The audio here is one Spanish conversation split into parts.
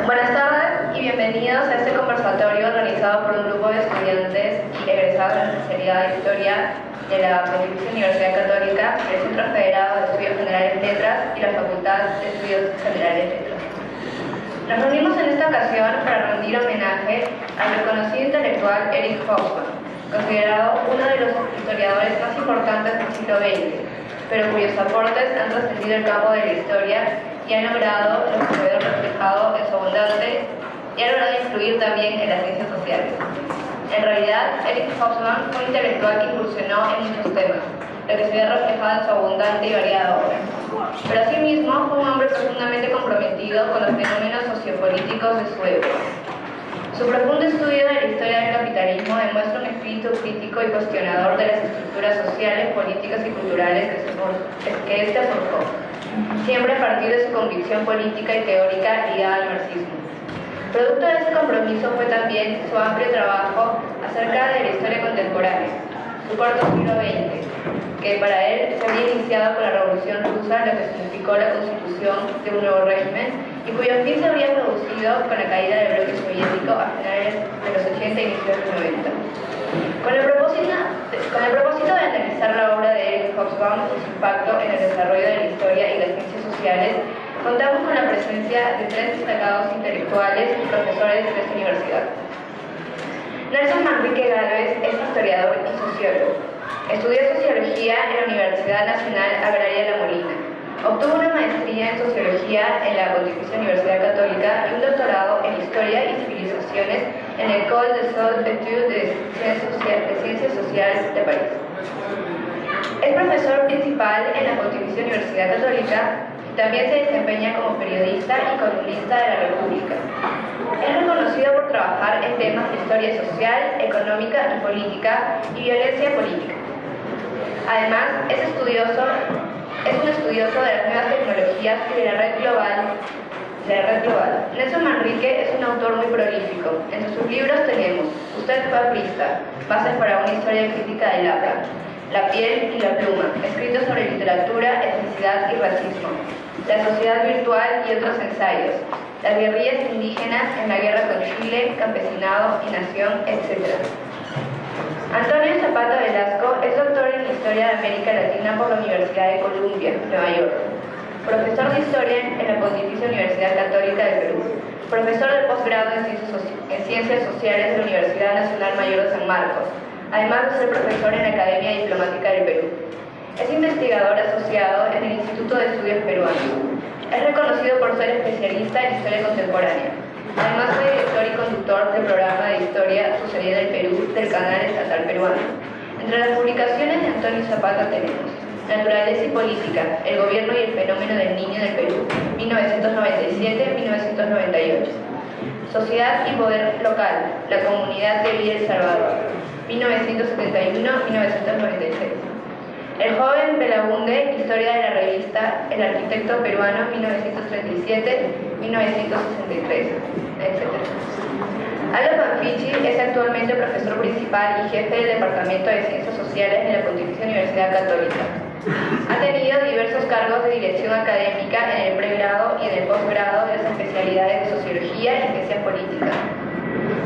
Buenas tardes y bienvenidos a este conversatorio organizado por un grupo de estudiantes y egresados de la especialidad de Historia de la Pontificia Universidad Católica, el Centro Federado de Estudios Generales Letras y la Facultad de Estudios Generales Letras. Nos reunimos en esta ocasión para rendir homenaje al reconocido intelectual Eric Hobsbawm, considerado uno de los historiadores más importantes del siglo XX, pero cuyos aportes han trascendido el campo de la historia y han logrado lo que se ve reflejado en su abundante y ha logrado influir también en las ciencias sociales. En realidad, Eric Hobsbawm fue un intelectual que incursionó en muchos temas, lo que se ve reflejado en su abundante y variada obra. Pero asimismo fue un hombre profundamente comprometido con los fenómenos sociopolíticos de su época. Su profundo estudio de la historia del capitalismo demuestra un espíritu crítico y cuestionador de las estructuras sociales, políticas y culturales que éste forjó, siempre a partir de su convicción política y teórica ligada al marxismo. Producto de ese compromiso fue también su amplio trabajo acerca de la historia contemporánea, su corto siglo XX, que para él se había iniciado con la Revolución Rusa, lo que significó la constitución de un nuevo régimen, y cuyo fin se habría producido con la caída del bloque soviético a finales de los 80 y inicios de los 90. Con el propósito de analizar la obra de Eric Hobsbawm y su impacto en el desarrollo de la historia y las ciencias sociales, contamos con la presencia de tres destacados intelectuales y profesores de esta universidad. Nelson Manrique Gálvez es historiador y sociólogo. Estudió sociología en la Universidad Nacional Agraria de La Molina. Obtuvo una maestría en sociología en la Pontificia Universidad Católica y un doctorado en historia y civilizaciones en el École des Hautes Études de Ciencias Sociales de París. Es profesor principal en la Pontificia Universidad Católica y también se desempeña como periodista y columnista de la República. Es reconocido por trabajar en temas de historia social, económica y política y violencia política. Además, es un estudioso de las nuevas tecnologías y de la red global. Nelson Manrique es un autor muy prolífico. Entre sus libros tenemos Usted fue aprista, Bases para una historia crítica del habla, La piel y la pluma, escritos sobre literatura, etnicidad y racismo, La sociedad virtual y otros ensayos, Las guerrillas indígenas en la guerra con Chile, Campesinado y Nación, etc. Antonio Zapata Velasco es doctor en Historia de América Latina por la Universidad de Columbia, Nueva York, profesor de Historia en la Pontificia Universidad Católica del Perú, profesor de posgrado en Ciencias Sociales de la Universidad Nacional Mayor de San Marcos, además de ser profesor en la Academia Diplomática del Perú. Es investigador asociado en el Instituto de Estudios Peruanos. Es reconocido por ser especialista en historia contemporánea. Además fue director y conductor del programa de historia Sucedida en el Perú del canal estatal peruano. Entre las publicaciones de Antonio Zapata tenemos Naturaleza y Política, el gobierno y el fenómeno del niño en el Perú, 1997-1998. Sociedad y poder local, la comunidad de Villa El Salvador, 1971-1996. El joven Belaunde, historia de la revista El arquitecto peruano, 1937-1963, etc. Aldo Panfichi es actualmente profesor principal y jefe del Departamento de Ciencias Sociales de la Pontificia Universidad Católica. Ha tenido diversos cargos de dirección académica en el pregrado y en el posgrado de las especialidades de Sociología y Ciencias Políticas.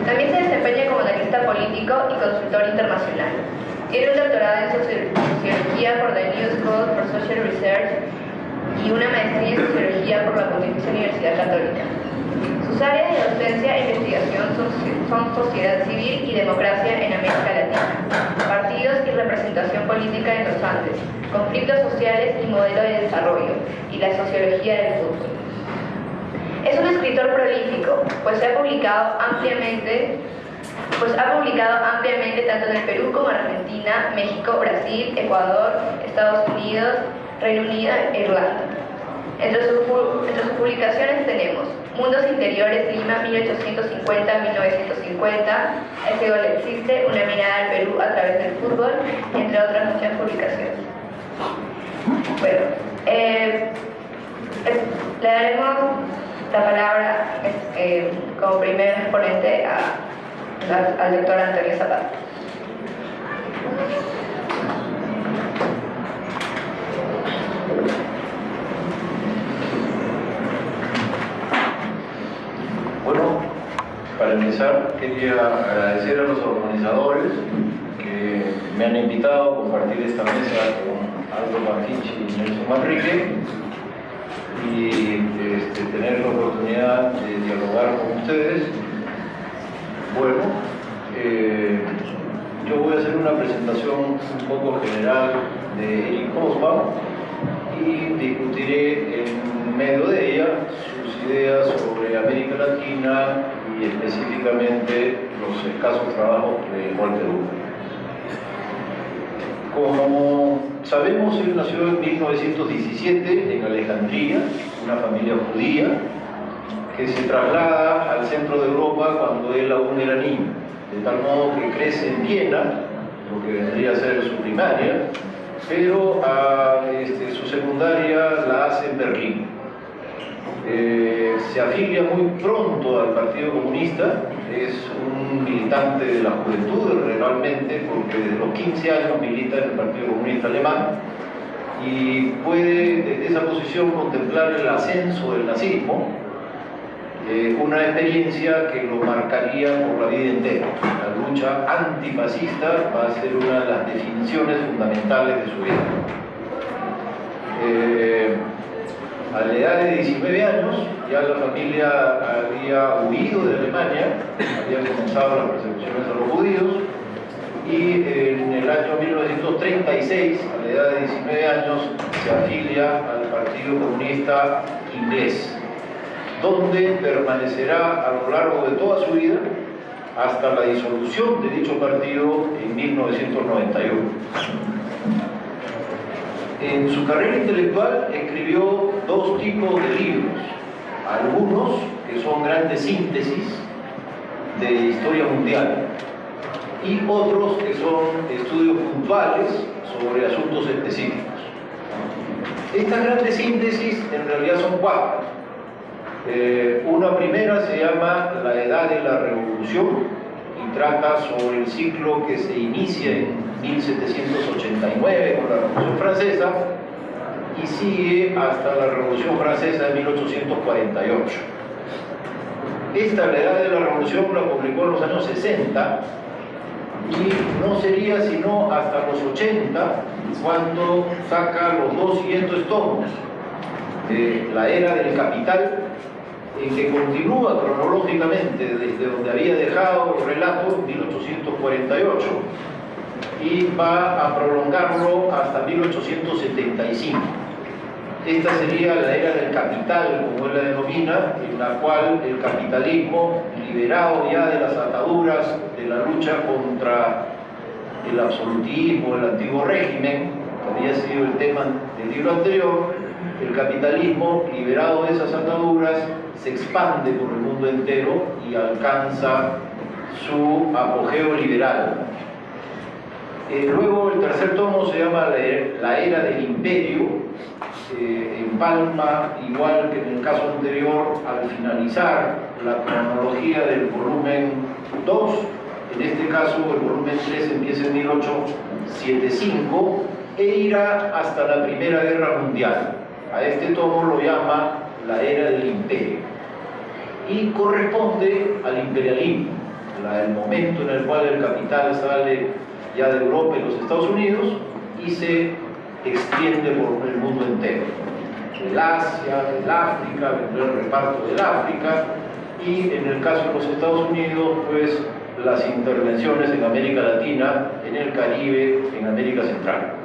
También se desempeña como analista político y consultor internacional. Tiene un doctorado en Sociología por the New School for Social Research y una maestría en Sociología por la Pontificia Universidad Católica. Sus áreas de docencia e investigación son sociedad civil y democracia en América Latina, partidos y representación política en los Andes, conflictos sociales y modelo de desarrollo, y la sociología del fútbol. Es un escritor prolífico, pues ha publicado ampliamente tanto en el Perú como en Argentina, México, Brasil, Ecuador, Estados Unidos, Reino Unido e Irlanda. Entre sus publicaciones tenemos Mundos Interiores, Lima, 1850-1950, Ese gol existe, Una mirada al Perú a través del fútbol, entre otras muchas publicaciones. Bueno, le daremos la palabra como primer exponente al doctor Antonio Zapata. empezar quería agradecer a los organizadores que me han invitado a compartir esta mesa con Aldo Banfichi y Nelson Manrique y tener la oportunidad de dialogar con ustedes. Bueno, yo voy a hacer una presentación un poco general de Eric Hobsbawm y discutiré en medio de ella sus ideas sobre América Latina y específicamente los escasos trabajos de Walter Hugo. Como sabemos, él nació en 1917 en Alejandría, una familia judía que se traslada al centro de Europa cuando él aún era niño, de tal modo que crece en Viena, lo que vendría a ser su primaria, pero su secundaria la hace en Berlín. Se afilia muy pronto al Partido Comunista, es un militante de la juventud realmente, porque desde los 15 años milita en el Partido Comunista Alemán y puede desde esa posición contemplar el ascenso del nazismo, una experiencia que lo marcaría por la vida entera. La lucha antifascista va a ser una de las definiciones fundamentales de su vida. A la edad de 19 años ya la familia había huido de Alemania, había comenzado las persecuciones a los judíos y en el año 1936, a la edad de 19 años, se afilia al Partido Comunista Inglés, donde permanecerá a lo largo de toda su vida hasta la disolución de dicho partido en 1991. En su carrera intelectual escribió dos tipos de libros, algunos que son grandes síntesis de historia mundial y otros que son estudios puntuales sobre asuntos específicos. Estas grandes síntesis en realidad son cuatro. Una primera se llama La Edad de la Revolución y trata sobre el ciclo que se inicia en 1789 con la Revolución Francesa y sigue hasta la Revolución Francesa de 1848. Esta, La Edad de la Revolución, la publicó en los años 60 y no sería sino hasta los 80 cuando saca los dos siguientes tomos de La Era del Capital, en que continúa cronológicamente desde donde había dejado el relato en 1848 y va a prolongarlo hasta 1875. Esta sería la era del capital, como él la denomina, en la cual el capitalismo, liberado ya de las ataduras de la lucha contra el absolutismo, el antiguo régimen, que había sido el tema del libro anterior, el capitalismo, liberado de esas ataduras, se expande por el mundo entero y alcanza su apogeo liberal. Luego el tercer tomo se llama La Era del Imperio, empalma, igual que en el caso anterior, al finalizar la cronología del volumen 2, en este caso el volumen 3 empieza en 1875 e irá hasta la Primera Guerra Mundial. A este tomo lo llama La Era del Imperio y corresponde al imperialismo, el momento en el cual el capital sale ya de Europa y los Estados Unidos y se extiende por el mundo entero, del Asia, del África, el reparto del África y en el caso de los Estados Unidos, pues las intervenciones en América Latina, en el Caribe, en América Central.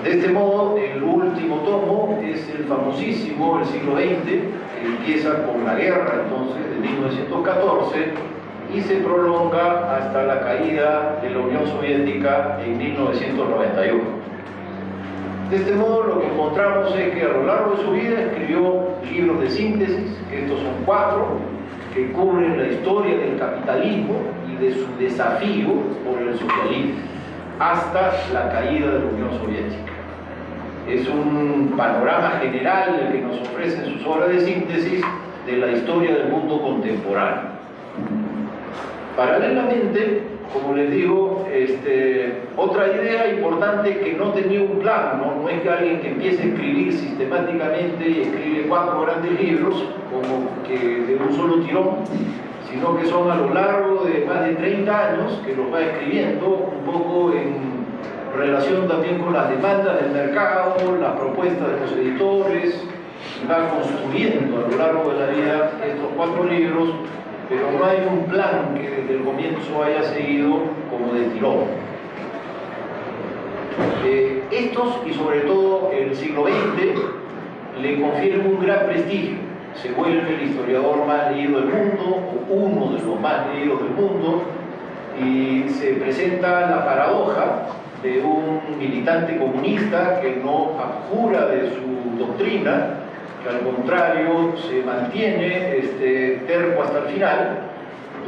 De este modo, el último tomo es el famosísimo, el siglo XX, que empieza con la guerra entonces de 1914 y se prolonga hasta la caída de la Unión Soviética en 1991. De este modo, lo que encontramos es que a lo largo de su vida escribió libros de síntesis, que estos son 4, que cubren la historia del capitalismo y de su desafío por el socialismo, hasta la caída de la Unión Soviética. Es un panorama general el que nos ofrecen sus obras de síntesis de la historia del mundo contemporáneo. Paralelamente, como les digo, otra idea importante que no tenía un plan, no es que alguien que empiece a escribir sistemáticamente y escribe 4 grandes libros, como que de un solo tirón, sino que son a lo largo de más de 30 años que los va escribiendo, un poco en relación también con las demandas del mercado, las propuestas de los editores, y va construyendo a lo largo de la vida estos 4 libros, pero no hay un plan que desde el comienzo haya seguido como de tirón. Estos, y sobre todo el siglo XX, le confieren un gran prestigio. Se vuelve el historiador más leído del mundo, o uno de los más leídos del mundo, y se presenta la paradoja de un militante comunista que no abjura de su doctrina, que al contrario se mantiene terco hasta el final,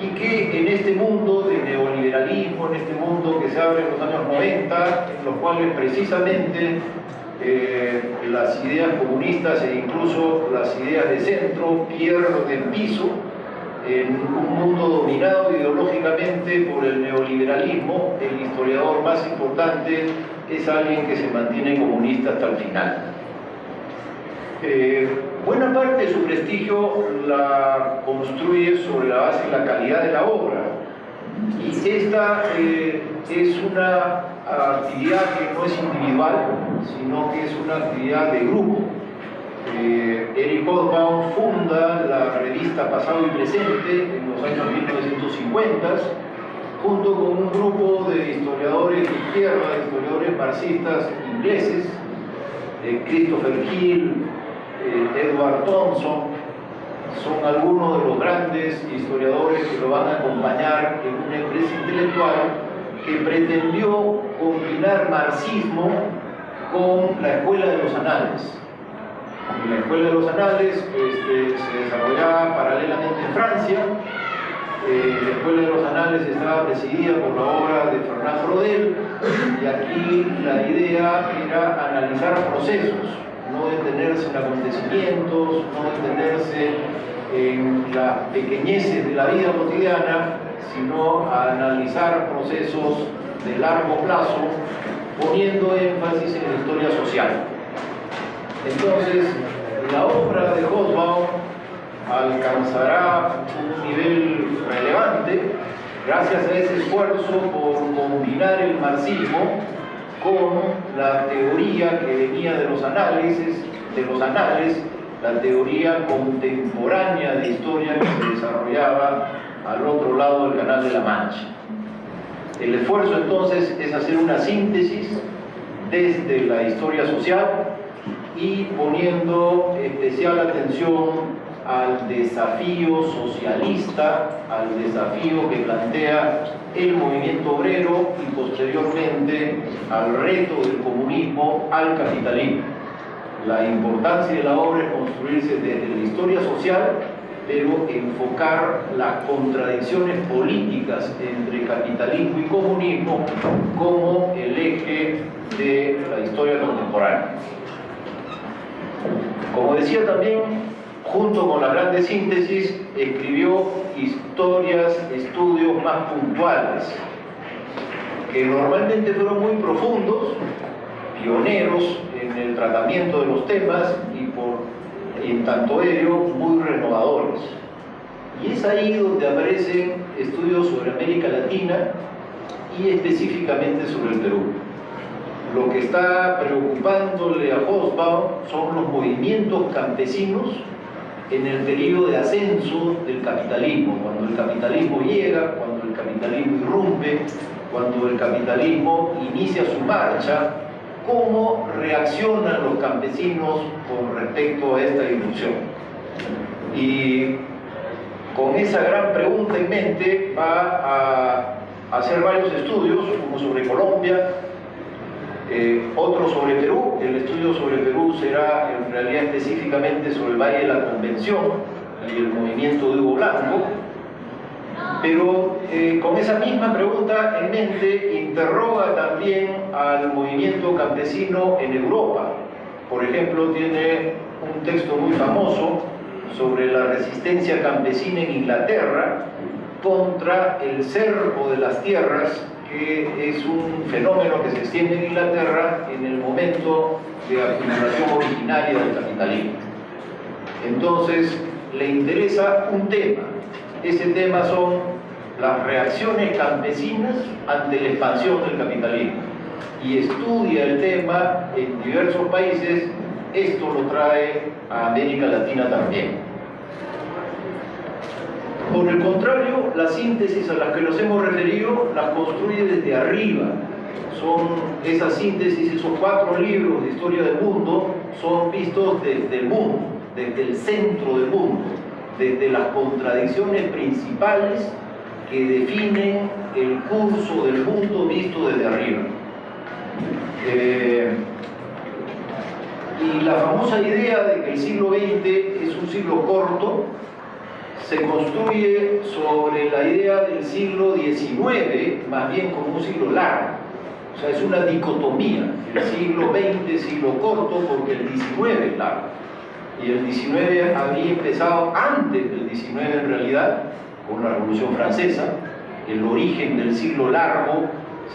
y que en este mundo de neoliberalismo, en este mundo que se abre en los años 90, en los cuales precisamente las ideas comunistas e incluso las ideas de centro pierden piso en un mundo dominado ideológicamente por el neoliberalismo. El historiador más importante es alguien que se mantiene comunista hasta el final. Buena parte de su prestigio la construye sobre la base de la calidad de la obra, y esta es una actividad que no es individual, sino que es una actividad de grupo. Eric Hobsbawm funda la revista Pasado y Presente en los años 1950, junto con un grupo de historiadores de izquierda, de historiadores marxistas ingleses, Christopher Hill, Edward Thompson. Son algunos de los grandes historiadores que lo van a acompañar en una empresa intelectual que pretendió combinar marxismo con la Escuela de los Anales. Y la Escuela de los Anales se desarrollaba paralelamente en Francia. La Escuela de los Anales estaba presidida por la obra de Fernand Braudel, y aquí la idea era analizar procesos, no detenerse en acontecimientos, no detenerse en las pequeñeces de la vida cotidiana, sino a analizar procesos de largo plazo, poniendo énfasis en la historia social. Entonces, la obra de Hobsbawm alcanzará un nivel relevante gracias a ese esfuerzo por combinar el marxismo con la teoría que venía de los análisis, la teoría contemporánea de historia que se desarrollaba al otro lado del Canal de la Mancha. El esfuerzo entonces es hacer una síntesis desde la historia social y poniendo especial atención al desafío socialista, al desafío que plantea el movimiento obrero y posteriormente al reto del comunismo al capitalismo. La importancia de la obra es construirse desde la historia social, pero enfocar las contradicciones políticas entre capitalismo y comunismo como el eje de la historia contemporánea. Como decía también, junto con las grandes síntesis, escribió historias, estudios más puntuales, que normalmente fueron muy profundos, pioneros en el tratamiento de los temas y en tanto ello muy renovadores. Y es ahí donde aparecen estudios sobre América Latina y específicamente sobre el Perú. Lo que está preocupándole a Hobsbawm son los movimientos campesinos en el periodo de ascenso del capitalismo, cuando el capitalismo llega, cuando el capitalismo irrumpe, cuando el capitalismo inicia su marcha, cómo reaccionan los campesinos con respecto a esta irrupción. Y con esa gran pregunta en mente va a hacer varios estudios, uno sobre Colombia, otro sobre Perú. El estudio sobre Perú será en realidad específicamente sobre el Valle de la Convención y el movimiento de Hugo Blanco, pero con esa misma pregunta en mente interroga también al movimiento campesino en Europa. Por ejemplo, tiene un texto muy famoso sobre la resistencia campesina en Inglaterra contra el cerco de las tierras, que es un fenómeno que se extiende en Inglaterra en el momento de acumulación originaria del capitalismo. Entonces, le interesa un tema, ese tema son las reacciones campesinas ante la expansión del capitalismo. Y estudia el tema en diversos países, esto lo trae a América Latina también. Por el contrario, las síntesis a las que nos hemos referido las construye desde arriba. Son esas síntesis, esos 4 libros de historia del mundo, son vistos desde el mundo, desde el centro del mundo, desde las contradicciones principales que definen el curso del mundo visto desde arriba. Y la famosa idea de que el siglo XX es un siglo corto se construye sobre la idea del siglo XIX, más bien como un siglo largo. O sea, es una dicotomía. El siglo XX es siglo corto porque el XIX es largo. Y el XIX habría empezado antes del XIX en realidad, con la Revolución Francesa. El origen del siglo largo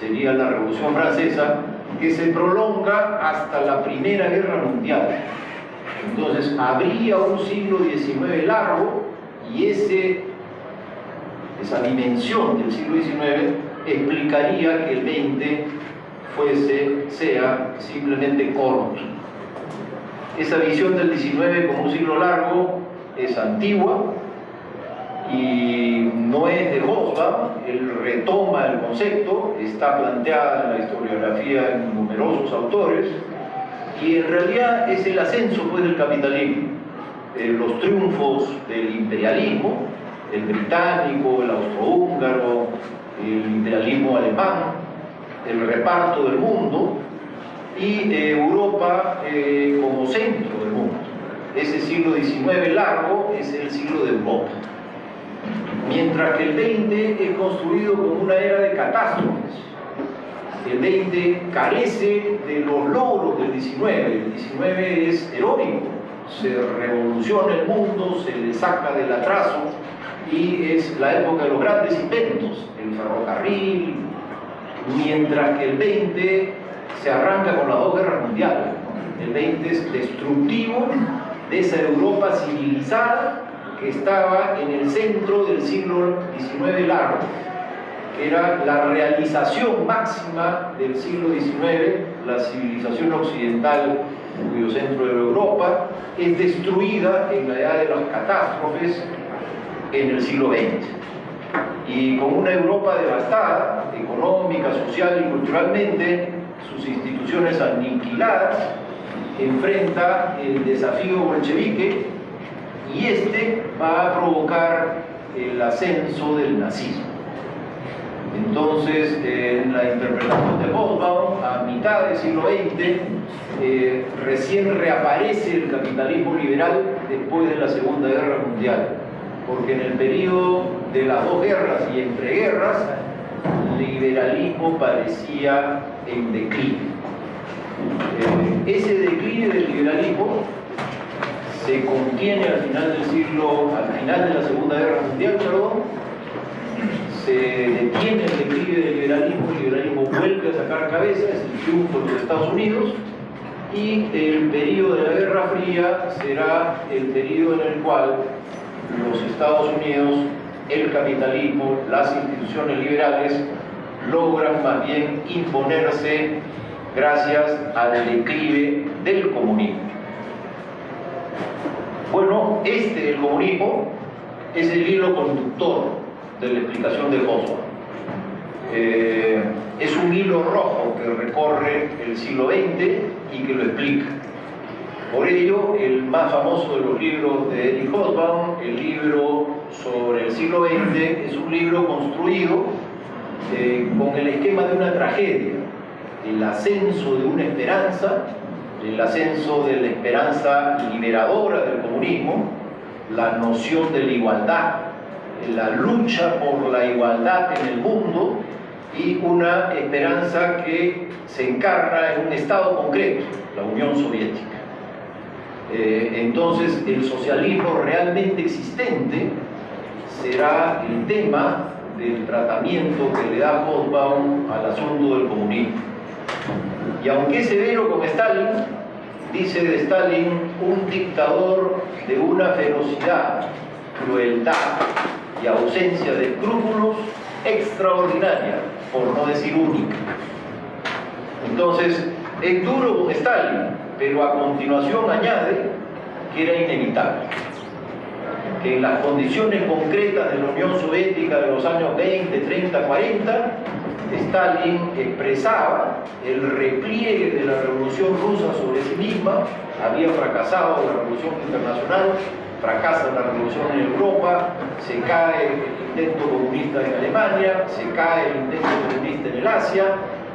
sería la Revolución Francesa, que se prolonga hasta la Primera Guerra Mundial. Entonces, habría un siglo XIX largo y esa dimensión del siglo XIX explicaría que el XX sea simplemente corto. Esa visión del XIX como un siglo largo es antigua y no es de Hobsbawm. Él retoma el concepto, está planteada en la historiografía en numerosos autores, y en realidad es el ascenso pues, del capitalismo, los triunfos del imperialismo, el británico, el austrohúngaro, el imperialismo alemán, el reparto del mundo y Europa como centro del mundo. Ese siglo XIX largo es el siglo de Europa. Mientras que el XX es construido como una era de catástrofes. El XX carece de los logros del XIX. El XIX es heroico, se revoluciona el mundo, se le saca del atraso y es la época de los grandes inventos, el ferrocarril, mientras que el XX se arranca con las 2 guerras mundiales. El XX es destructivo de esa Europa civilizada que estaba en el centro del siglo XIX largo, que era la realización máxima del siglo XIX, la civilización occidental, cuyo centro era Europa, es destruida en la edad de las catástrofes en el siglo XX. Y con una Europa devastada, económica, social y culturalmente, sus instituciones aniquiladas, enfrenta el desafío bolchevique, y este va a provocar el ascenso del nazismo. Entonces, en la interpretación de Hobsbawm, a mitad del siglo XX, recién reaparece el capitalismo liberal después de la Segunda Guerra Mundial, porque en el periodo de las 2 guerras y entreguerras, el liberalismo parecía en declive. Ese declive del liberalismo se contiene al final de la Segunda Guerra Mundial, se detiene el declive del liberalismo vuelve a sacar cabeza, es el triunfo de los Estados Unidos, y el periodo de la Guerra Fría será el periodo en el cual los Estados Unidos, el capitalismo, las instituciones liberales logran más bien imponerse gracias al declive del comunismo. Bueno, el comunismo es el hilo conductor de la explicación de Hobsbawm. Es un hilo rojo que recorre el siglo XX y que lo explica. Por ello, el más famoso de los libros de Eric Hobsbawm, el libro sobre el siglo XX, es un libro construido con el esquema de una tragedia, el ascenso de una esperanza, el ascenso de la esperanza liberadora del comunismo, la noción de la igualdad, la lucha por la igualdad en el mundo y una esperanza que se encarna en un estado concreto, la Unión Soviética. Entonces, el socialismo realmente existente será el tema del tratamiento que le da Hobsbawm al asunto del comunismo. Y aunque es severo con Stalin, dice de Stalin un dictador de una ferocidad, crueldad y ausencia de escrúpulos extraordinaria, por no decir única. Entonces, es duro con Stalin, pero a continuación añade que era inevitable, que en las condiciones concretas de la Unión Soviética de los años 20, 30, 40, Stalin expresaba el repliegue de la Revolución Rusa sobre sí misma. Había fracasado la Revolución Internacional, fracasa la Revolución en Europa, se cae el intento comunista en Alemania, se cae el intento comunista en el Asia,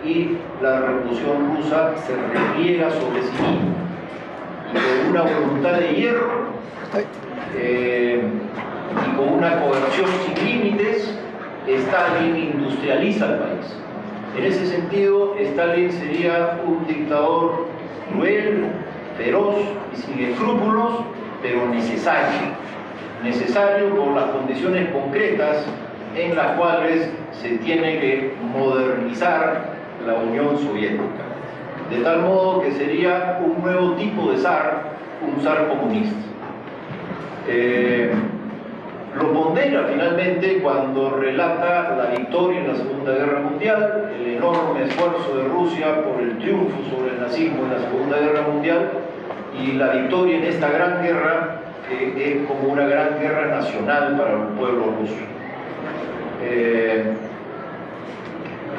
y la Revolución Rusa se repliega sobre sí misma. Y con una voluntad de hierro y con una coerción sin límites, Stalin industrializa al país. En ese sentido, Stalin sería un dictador cruel, feroz y sin escrúpulos, pero necesario. Necesario por las condiciones concretas en las cuales se tiene que modernizar la Unión Soviética. De tal modo que sería un nuevo tipo de zar, un zar comunista. Lo pondera finalmente cuando relata la victoria en la Segunda Guerra Mundial, el enorme esfuerzo de Rusia por el triunfo sobre el nazismo en la Segunda Guerra Mundial y la victoria en esta gran guerra, que es como una gran guerra nacional para el pueblo ruso.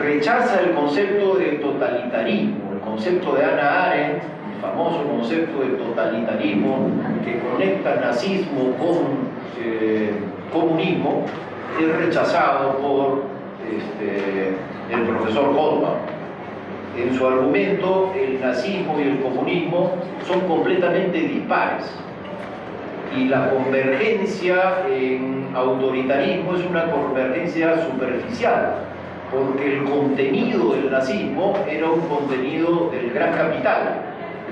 Rechaza el concepto de totalitarismo, el concepto de Hannah Arendt, el famoso concepto de totalitarismo que conecta nazismo con comunismo, es rechazado por el profesor Goldman. En su argumento, el nazismo y el comunismo son completamente dispares, y la convergencia en autoritarismo es una convergencia superficial, porque el contenido del nazismo era un contenido del gran capital,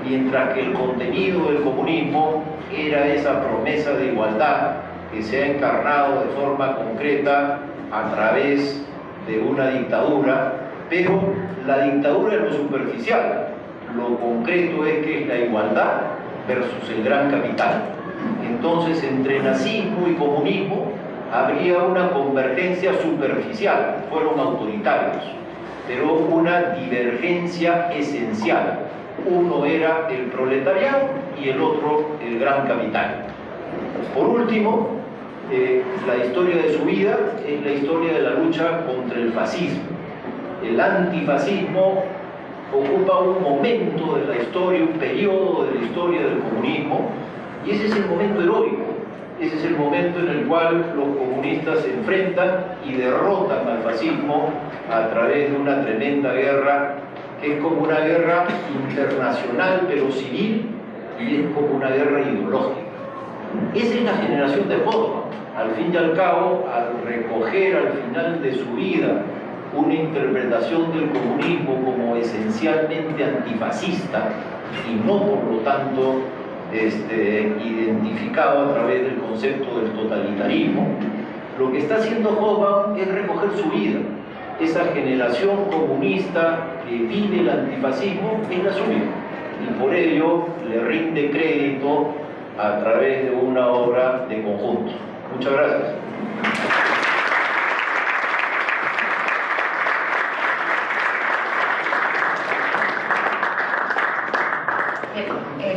mientras que el contenido del comunismo era esa promesa de igualdad que se ha encarnado de forma concreta a través de una dictadura, pero la dictadura es lo superficial, lo concreto es que es la igualdad versus el gran capital. Entonces, entre nazismo y comunismo habría una convergencia superficial, fueron autoritarios, pero una divergencia esencial. Uno era el proletariado y el otro el gran capital. Por último, la historia de su vida es la historia de la lucha contra el fascismo. El antifascismo ocupa un momento de la historia, un periodo de la historia del comunismo, y ese es el momento heroico. Ese es el momento en el cual los comunistas se enfrentan y derrotan al fascismo a través de una tremenda guerra, que es como una guerra internacional pero civil, y es como una guerra ideológica. Esa es la generación de Goldman. Al fin y al cabo, al recoger al final de su vida una interpretación del comunismo como esencialmente antifascista y no, por lo tanto, identificado a través del concepto del totalitarismo, lo que está haciendo Goldman es recoger su vida. Esa generación comunista que vive el antifascismo es la suya, y por ello le rinde crédito a través de una obra de conjunto. Muchas gracias.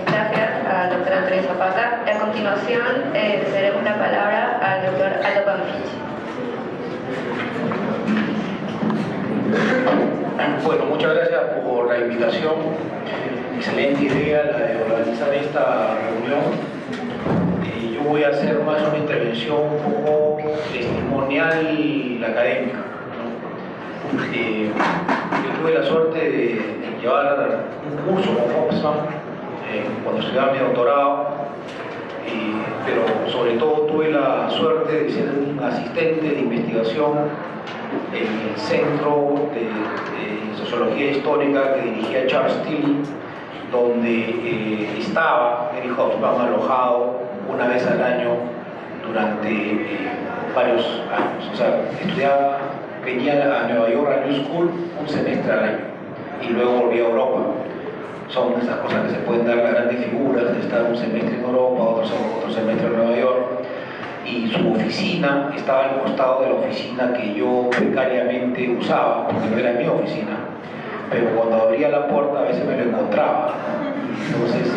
Gracias a la doctora Teresa Zapata. A continuación, cederemos la palabra al doctor Aldo Panfich. Bueno, muchas gracias por la invitación. Excelente idea la de organizar esta reunión. Yo voy a hacer más una intervención un poco testimonial y académica, ¿no? Yo tuve la suerte de llevar un curso con Oxfam cuando estudiaba mi doctorado, pero sobre todo tuve la suerte de ser un asistente de investigación en el Centro de Sociología Histórica que dirigía Charles Tilly, donde estaba Eric Hobsbawm alojado una vez al año durante varios años. O sea, venía a Nueva York a New School un semestre al año y luego volvía a Europa. Son esas cosas que se pueden dar las grandes figuras, de estar un semestre en Europa, otro semestre en Nueva York. y su oficina estaba al costado de la oficina que yo precariamente usaba, porque no era mi oficina, pero cuando abría la puerta a veces me lo encontraba. Entonces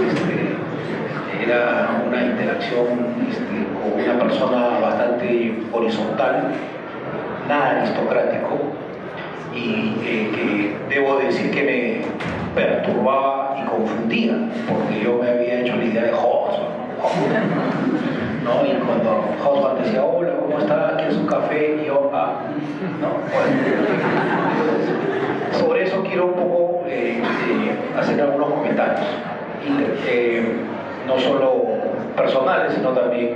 era una interacción con una persona bastante horizontal, nada aristocrático, y que debo decir que me perturbaba y confundía, porque yo me había hecho la idea de Hobsbawm, ¿no? Y cuando Hobsbawm decía, hola, ¿cómo está? ¿Quieres un café? Y yo, ¿no? Bueno, sobre eso quiero un poco hacer algunos comentarios, no solo personales, sino también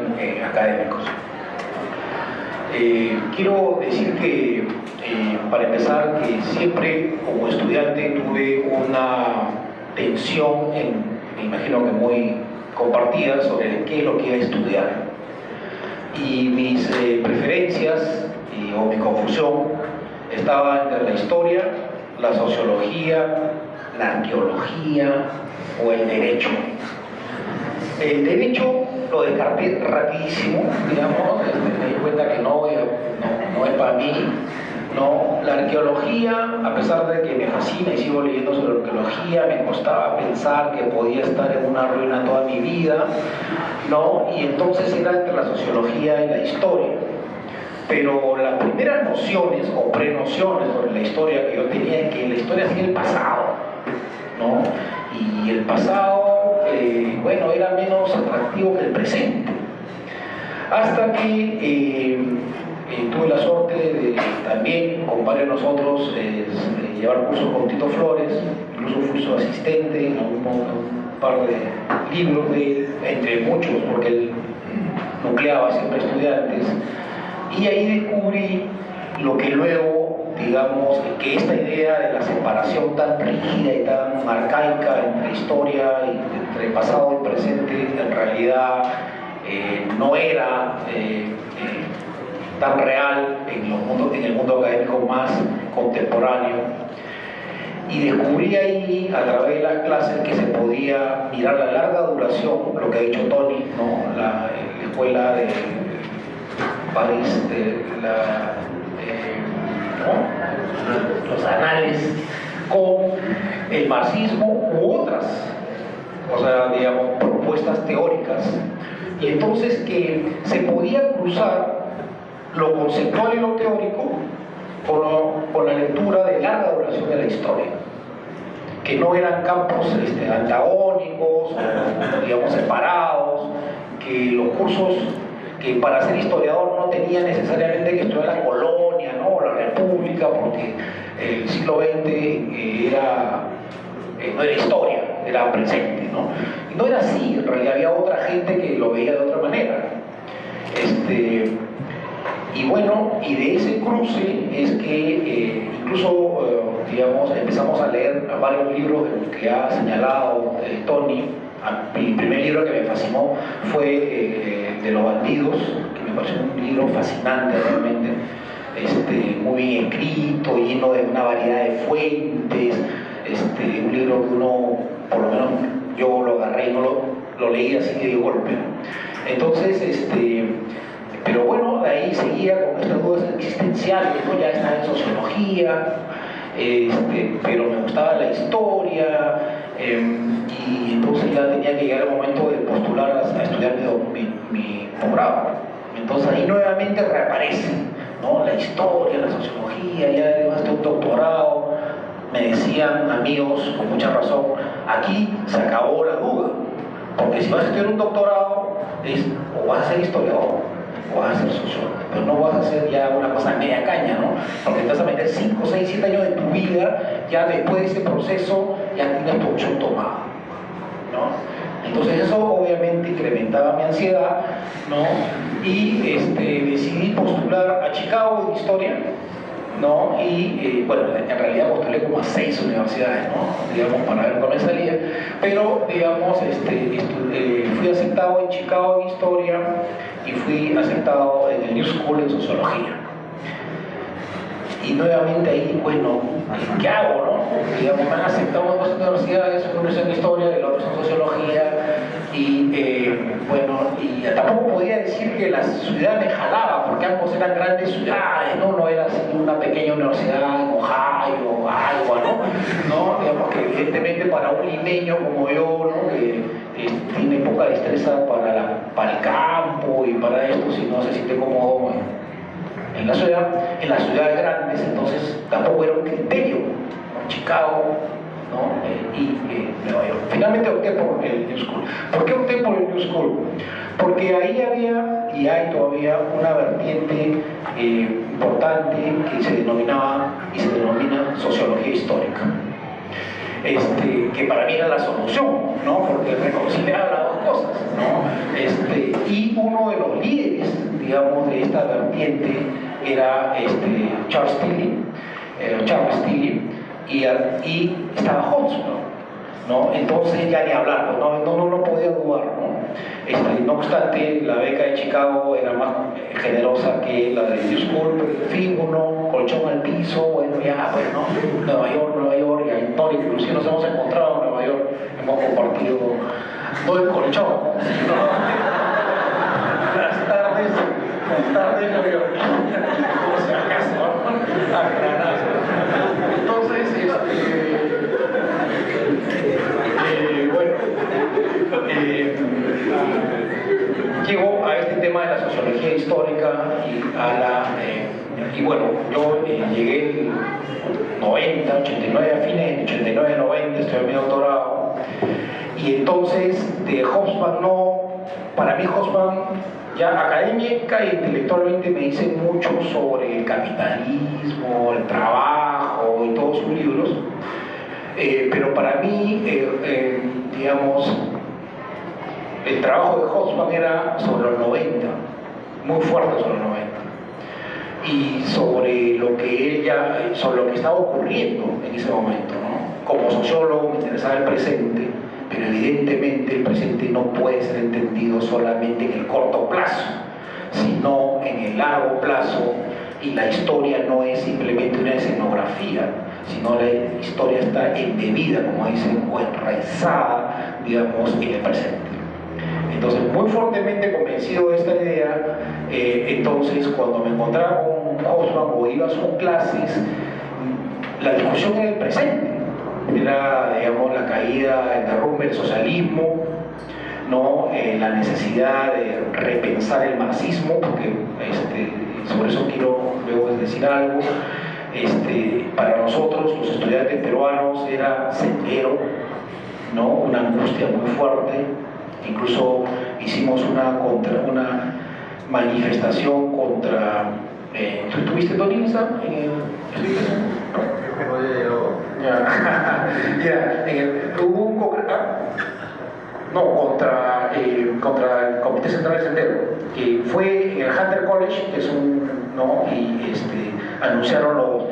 académicos. Quiero decir que, para empezar, que siempre como estudiante tuve una tensión, me imagino que muy compartida, sobre qué es lo que iba a estudiar. Y mis preferencias o mi confusión estaba entre la historia, la sociología, la arqueología o el derecho. El derecho lo descarté rapidísimo, digamos, me di cuenta que no es para mí, ¿no? La arqueología, a pesar de que me fascina y sigo leyendo sobre arqueología, me costaba pensar que podía estar en una ruina toda mi vida, ¿no? Y entonces era entre la sociología y la historia. Pero las primeras nociones o prenociones sobre la historia que yo tenía es que la historia sigue el pasado, ¿no? Y el pasado, bueno, era menos atractivo que el presente. Hasta que tuve la suerte de también, con varios de nosotros, llevar cursos con Tito Flores, incluso fui su asistente en un par de libros de él, entre muchos, porque él nucleaba siempre estudiantes. Y ahí descubrí lo que luego, digamos, que esta idea de la separación tan rígida y tan arcaica entre historia y entre pasado y presente, en realidad no era tan real en el mundo académico más contemporáneo. Y descubrí ahí, a través de las clases, que se podía mirar la larga duración, lo que ha dicho Tony, ¿no? La escuela de París, ¿no? Los anales, con el marxismo u otras, o sea, digamos, propuestas teóricas. Y entonces que se podía cruzar lo conceptual y lo teórico con la lectura de larga duración de la historia, que no eran campos antagónicos o, digamos, separados, que los cursos, que para ser historiador no tenía necesariamente que estudiar la colonia, ¿no? O la república, porque el siglo XX no era historia, era presente, ¿no? Y no era así, en realidad había otra gente que lo veía de otra manera. Y bueno, y de ese cruce es que incluso, digamos, empezamos a leer varios libros de los que ha señalado Tony. Mi primer libro que me fascinó fue de los bandidos, que me pareció un libro fascinante realmente, muy bien escrito, lleno de una variedad de fuentes, un libro que uno, por lo menos yo lo agarré y no lo leí así de golpe. Entonces, pero bueno, de ahí seguía con estas dudas existenciales, ¿no? Ya estaba en sociología, pero me gustaba la historia, y entonces ya tenía que llegar el momento de postular a estudiar mi posgrado. Entonces ahí nuevamente reaparece, ¿no? La historia, la sociología, ya además de un doctorado. Me decían amigos, con mucha razón, aquí se acabó la duda, porque si vas a estudiar un doctorado, o vas a ser historiador, o vas a ser sociólogo, pero no vas a hacer ya una cosa media caña, ¿no? Porque te vas a meter 5, 6, 7 años de tu vida, ya después de ese proceso, ya tienes tu opción tomada, ¿no? Entonces eso obviamente incrementaba mi ansiedad, ¿no? Y decidí postular a Chicago en historia, ¿no? Y bueno, en realidad postulé como a 6 universidades, ¿no? Digamos, para ver cómo me salía, pero digamos, fui aceptado en Chicago en historia y fui aceptado en el New School en sociología. Y nuevamente ahí, bueno, ¿qué hago, no? Digamos, me han aceptado en 2 universidades, una en historia y la otra en sociología. Bueno, y tampoco podía decir que la ciudad me jalaba, porque ambos eran grandes ciudades, no era así una pequeña universidad en Ohio o algo, ¿no? Digamos que evidentemente para un limeño como yo, ¿no? Que tiene poca destreza para el campo y para esto, si no se siente cómodo en las ciudades grandes, entonces tampoco era un criterio, ¿no? Chicago, ¿no? Y Nueva York. Finalmente opté por el New School. ¿Por qué opté por el New School? Porque ahí había y hay todavía una vertiente importante que se denominaba y se denomina sociología histórica. Que para mí era la solución, ¿no? Porque reconciliaba las dos cosas, ¿no? Y uno de los líderes, digamos, de esta vertiente era Charles Tilly, y estaba Hobsbawm, ¿no? Entonces ya ni hablar, no podía dudar, ¿no? No obstante, la beca de Chicago era más generosa que la de New School, pero en fin, uno colchón al piso, bueno, ya, bueno, Nueva York, y ahí todo, inclusive nos hemos encontrado en Nueva York, hemos compartido, no el colchón, sino las tardes en Nueva York, como si acaso, ¿no? Aclarar. Entonces, llego a este tema de la sociología histórica y bueno, yo llegué en 90, 89, a fines de 89, 90, estoy en mi doctorado, y entonces de Hobsbawm para mí Hobsbawm ya académica e intelectualmente me dice mucho sobre el capitalismo, el trabajo y todos sus libros, pero para mí, digamos, el trabajo de Hobsbawm era sobre los 90, muy fuerte sobre los 90, y sobre lo que estaba ocurriendo en ese momento, ¿no? Como sociólogo me interesaba el presente, pero evidentemente el presente no puede ser entendido solamente en el corto plazo, sino en el largo plazo, y la historia no es simplemente una escenografía, sino la historia está embebida, como dicen, o enraizada, digamos, en el presente. Entonces, muy fuertemente convencido de esta idea, entonces cuando me encontraba con Hobsbawm o iba a sus clases, la discusión era el presente. Era, digamos, la caída, el derrumbe del socialismo, ¿no? La necesidad de repensar el marxismo, porque sobre eso quiero luego decir algo. Para nosotros, los estudiantes peruanos, era Sendero, ¿no? Una angustia muy fuerte. Incluso hicimos una manifestación contra... ¿Tú estuviste, Donilza? Hubo un contra el Comité Central del Sendero, que fue en el Hunter College, que es anunciaron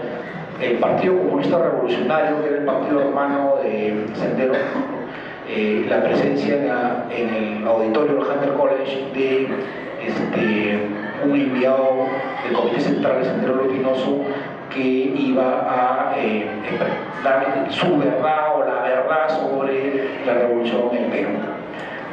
el Partido Comunista Revolucionario, que era el partido hermano de Sendero, la presencia en el auditorio del Hunter College de un enviado del Comité Central del Sendero Luminoso que iba a dar su verdad o la verdad sobre la revolución en el Perú.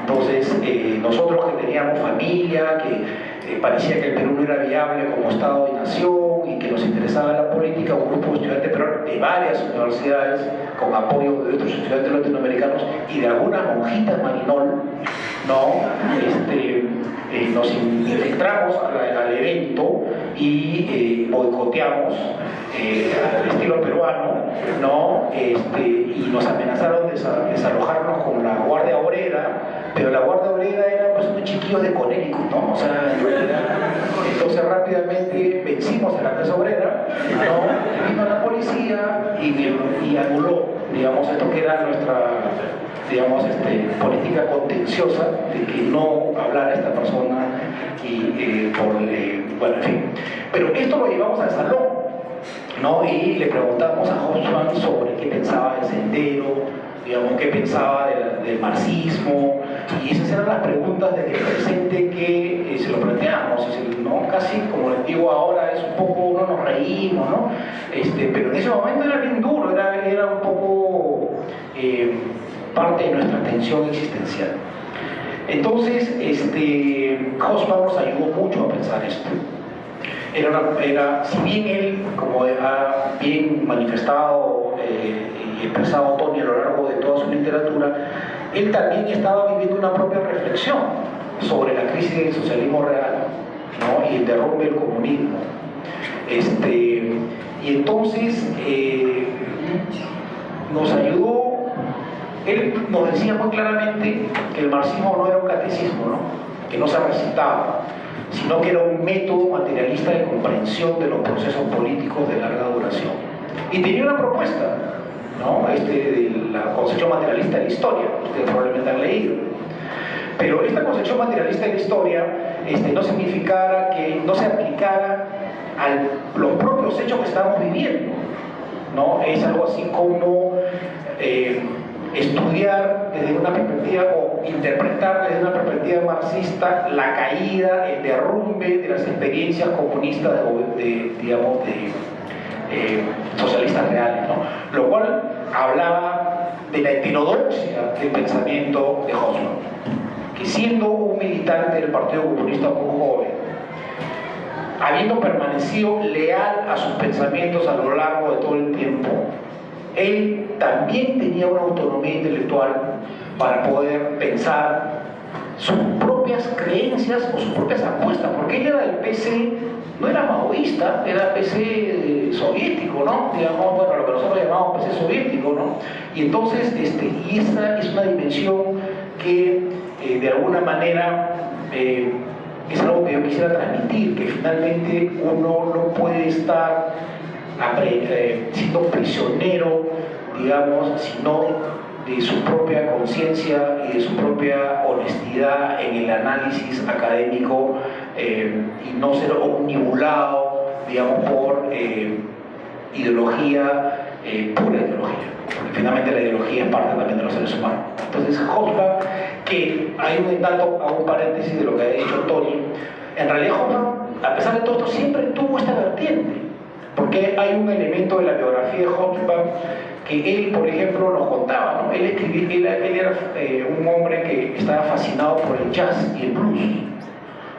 Entonces, nosotros que teníamos familia, que parecía que el Perú no era viable como Estado de nación y que nos interesaba la política, un grupo de estudiantes peruanos de varias universidades, con apoyo de otros estudiantes latinoamericanos y de algunas monjitas marinol, nos infiltramos al evento y boicoteamos al estilo peruano, y nos amenazaron de desalojarnos con la Guardia Obrera, pero la Guardia Obrera era pues unos chiquillos de Conérico, ¿no? O sea, entonces rápidamente vencimos a la clase obrera, vino la policía y anuló, digamos, esto que era nuestra, digamos, política contenciosa de que no hablara esta persona bueno, en fin. Pero esto lo llevamos al salón, ¿no? Y le preguntamos a Hobsbawm sobre qué pensaba del Sendero, digamos, qué pensaba del marxismo, y esas eran las preguntas del presente que se lo planteamos, ¿no? Casi como les digo ahora, es un poco, uno nos reímos, ¿no? Pero en ese momento era bien duro, era un poco parte de nuestra tensión existencial. Entonces, Hobsbawm nos ayudó mucho a pensar esto. Si bien él, como ha bien manifestado y expresado Tony a lo largo de toda su literatura, él también estaba viviendo una propia reflexión sobre la crisis del socialismo real, ¿no? Y el derrumbe del comunismo. Y entonces nos ayudó. Él nos decía muy claramente que el marxismo no era un catecismo, ¿no? Que no se recitaba, sino que era un método materialista de comprensión de los procesos políticos de larga duración. Y tenía una propuesta, ¿no? De la concepción materialista de la historia, ustedes probablemente han leído. Pero esta concepción materialista de la historia no significara que no se aplicara a los propios hechos que estamos viviendo, ¿no? Es algo así como estudiar desde una perspectiva o interpretar desde una perspectiva marxista la caída, el derrumbe de las experiencias comunistas socialistas reales, ¿no? Lo cual hablaba de la heterodoxia del pensamiento de Hobsbawm, que siendo un militante del Partido Comunista muy joven, habiendo permanecido leal a sus pensamientos a lo largo de todo el tiempo, él también tenía una autonomía intelectual para poder pensar sus propias creencias o sus propias apuestas, porque él era del PC, no era maoísta, era PC soviético, ¿no? Digamos, bueno, lo que nosotros llamamos PC soviético, ¿no? Y entonces, y esa es una dimensión que de alguna manera es algo que yo quisiera transmitir, que finalmente uno no puede estar siendo prisionero, digamos, sino de su propia conciencia y de su propia honestidad en el análisis académico y no ser omnibulado, digamos, por ideología, pura ideología, porque finalmente la ideología es parte también de los seres humanos. Entonces Hobsbawm, que hay un dato, hago un paréntesis de lo que ha dicho Tony, en realidad Hobsbawm, a pesar de todo esto, siempre tuvo esta vertiente, porque hay un elemento de la biografía de Hobsbawm que él, por ejemplo, nos contaba, ¿no? Él era un hombre que estaba fascinado por el jazz y el blues,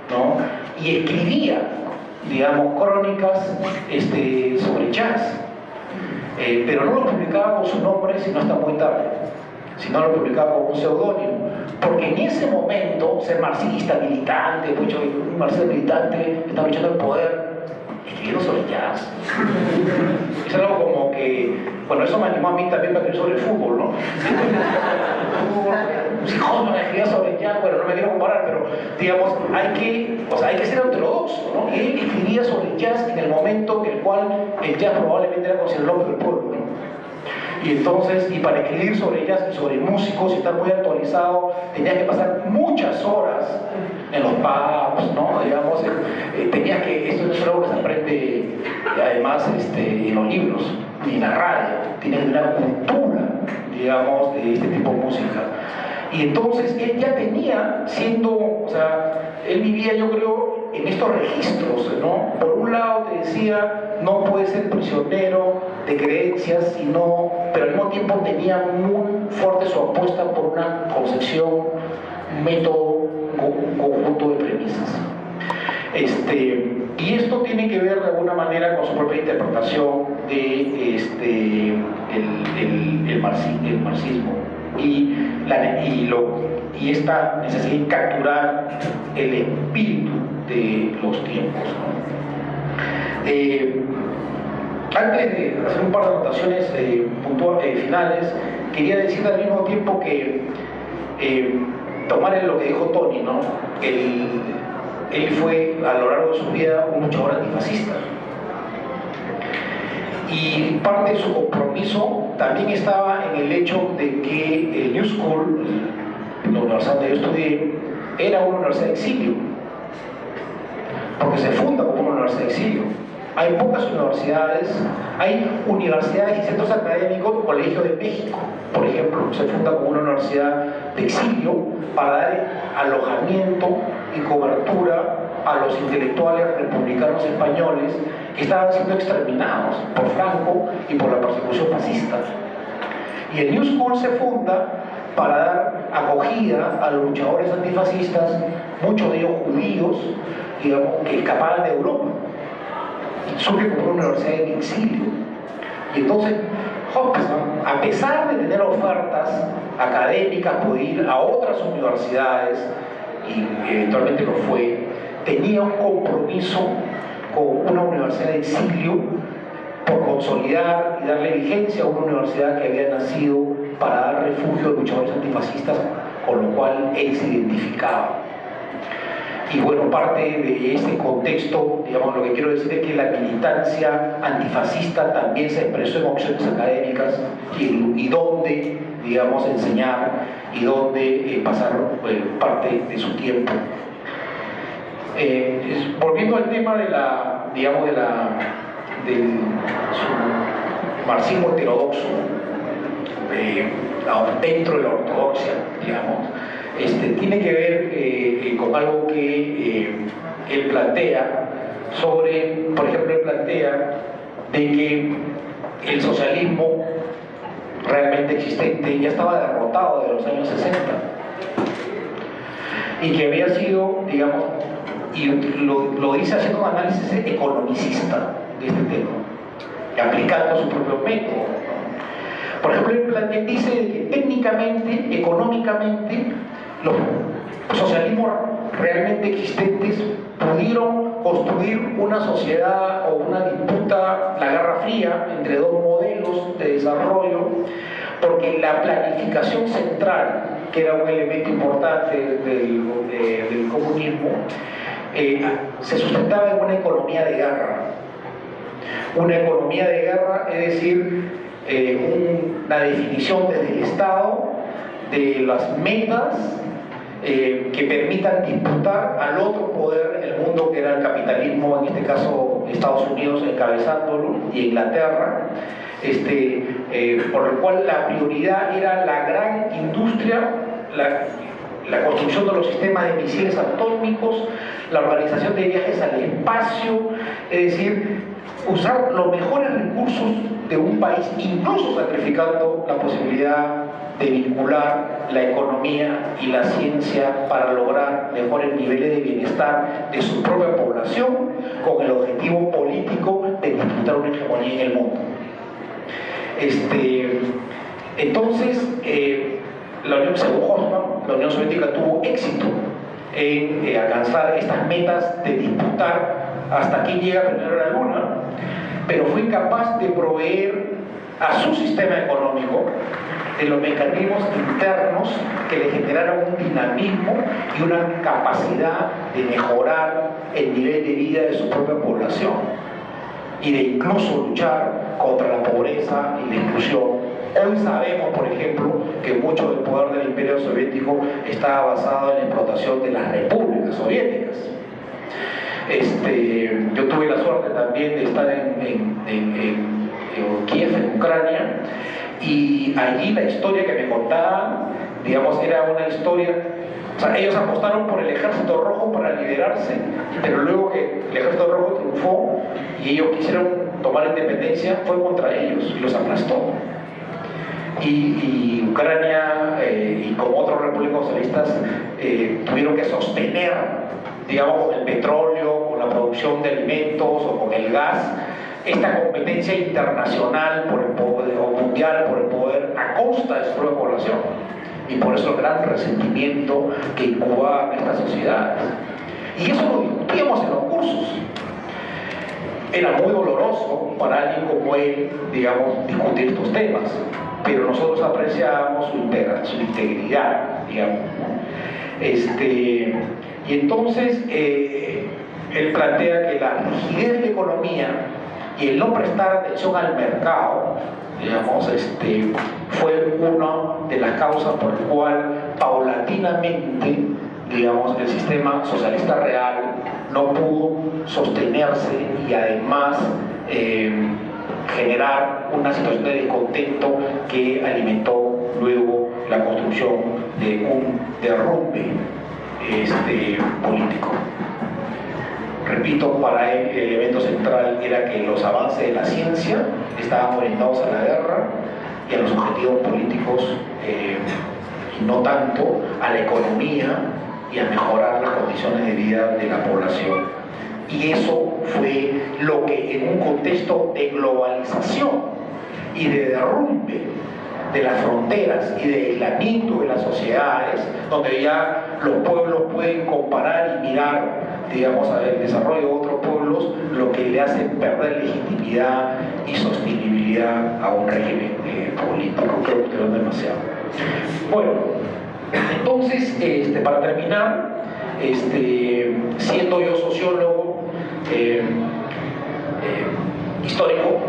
¿no? Y escribía, digamos, crónicas sobre jazz, pero no lo publicaba con su nombre sino hasta muy tarde, sino lo publicaba con un seudónimo, porque en ese momento ser marxista militante, un marxista militante estaba luchando el poder escribiendo sobre jazz. Es algo como que, bueno, eso me animó a mí también para escribir sobre el fútbol, ¿no? Si Hobsbawm escribía sobre jazz, bueno, no me quiero comparar, pero digamos, hay que ser ortodoxo, ¿no? Y él escribía sobre el jazz en el momento en el cual el jazz probablemente era considerado el pueblo, ¿no? Y entonces, y para escribir sobre jazz y sobre músicos y estar muy actualizado, tenías que pasar muchas horas en los pubs, ¿no? Digamos, tenías que, esto no es algo que se aprende además en los libros, ni en la radio, tienes que tener una cultura, digamos, de este tipo de música. Y entonces él ya tenía, él vivía, yo creo, en estos registros, ¿no? Por un lado te decía, no puedes ser prisionero de creencias, pero al mismo tiempo tenía muy fuerte su apuesta por una concepción, un método, un conjunto de premisas. Y esto tiene que ver de alguna manera con su propia interpretación de el marxismo y esta necesidad de capturar el espíritu de los tiempos, ¿no? Antes de hacer un par de anotaciones finales, quería decir al mismo tiempo que tomar en lo que dijo Tony, ¿no? Él fue a lo largo de su vida un luchador antifascista. Y parte de su compromiso también estaba en el hecho de que el New School, la universidad donde yo estudié, era una universidad de exilio, porque se funda como una universidad de exilio. Hay pocas universidades, hay universidades y centros académicos, Colegio de México, por ejemplo, se funda como una universidad de exilio para dar alojamiento y cobertura a los intelectuales republicanos españoles que estaban siendo exterminados por Franco y por la persecución fascista. Y el New School se funda para dar acogida a los luchadores antifascistas, muchos de ellos judíos, digamos, que escapaban de Europa. Surge como una universidad en exilio. Y entonces Hobsbawm, a pesar de tener ofertas académicas, poder ir a otras universidades, y eventualmente lo fue, tenía un compromiso con una universidad de exilio por consolidar y darle vigencia a una universidad que había nacido para dar refugio a luchadores antifascistas, con lo cual él se identificaba. Y bueno, parte de ese contexto, digamos, lo que quiero decir es que la militancia antifascista también se expresó en opciones académicas y dónde, digamos, enseñar y dónde pasar parte de su tiempo. Volviendo al tema de la, digamos, del su marxismo heterodoxo, dentro de la ortodoxia, digamos, tiene que ver con algo que él plantea sobre, por ejemplo, él plantea de que el socialismo realmente existente ya estaba derrotado de los años 60 y que había sido, digamos, y lo dice haciendo un análisis economicista de este tema, aplicando su propio método. Por ejemplo, él dice que técnicamente, económicamente, los socialismos realmente existentes pudieron construir una sociedad o una disputa, la Guerra Fría, entre dos modelos de desarrollo, porque la planificación central, que era un elemento importante del comunismo, se sustentaba en una economía de guerra. Una economía de guerra, es decir, una definición desde el Estado de las metas que permitan disputar al otro poder, el mundo, que era el capitalismo, en este caso Estados Unidos encabezándolo y Inglaterra, por lo cual la prioridad era la gran industria, la construcción de los sistemas de misiles atómicos, la organización de viajes al espacio, es decir, usar los mejores recursos de un país, incluso sacrificando la posibilidad de vincular la economía y la ciencia para lograr mejores niveles de bienestar de su propia población, con el objetivo político de disputar una hegemonía en el mundo. Entonces, según Hobsbawm, la Unión Soviética tuvo éxito en alcanzar estas metas de disputar hasta quién llega primero a la Luna, pero fue incapaz de proveer a su sistema económico de los mecanismos internos que le generaron un dinamismo y una capacidad de mejorar el nivel de vida de su propia población y de incluso luchar contra la pobreza y la exclusión. Hoy sabemos, por ejemplo, que mucho del poder del Imperio Soviético estaba basado en la explotación de las repúblicas soviéticas. Yo tuve la suerte también de estar en Kiev, en Ucrania, y allí la historia que me contaban, digamos, era una historia, o sea, ellos apostaron por el Ejército Rojo para liberarse, pero luego que el Ejército Rojo triunfó y ellos quisieron tomar independencia, fue contra ellos y los aplastó. Y Ucrania y como otros repúblicas socialistas tuvieron que sostener, digamos, con el petróleo, con la producción de alimentos o con el gas, esta competencia internacional por el poder, o mundial por el poder, a costa de su propia población. Y por eso el gran resentimiento que incubaban estas sociedades. Y eso lo discutíamos en los cursos. Era muy doloroso para alguien como él, digamos, discutir estos temas, pero nosotros apreciábamos su integridad, digamos, ¿no? Y entonces él plantea que la rigidez de la economía y el no prestar atención al mercado, digamos, fue una de las causas por la cual paulatinamente, digamos, el sistema socialista real no pudo sostenerse y además generar una situación de descontento que alimentó luego la construcción de un derrumbe político. Repito, para él el elemento central era que los avances de la ciencia estaban orientados a la guerra y a los objetivos políticos y no tanto a la economía y a mejorar las condiciones de vida de la población. Y eso fue lo que en un contexto de globalización y de derrumbe de las fronteras y de aislamiento de las sociedades, donde ya los pueblos pueden comparar y mirar, digamos, el desarrollo de otros pueblos, lo que le hace perder legitimidad y sostenibilidad a un régimen político. Creo que es demasiado. Bueno, entonces, para terminar, siendo yo sociólogo, histórico,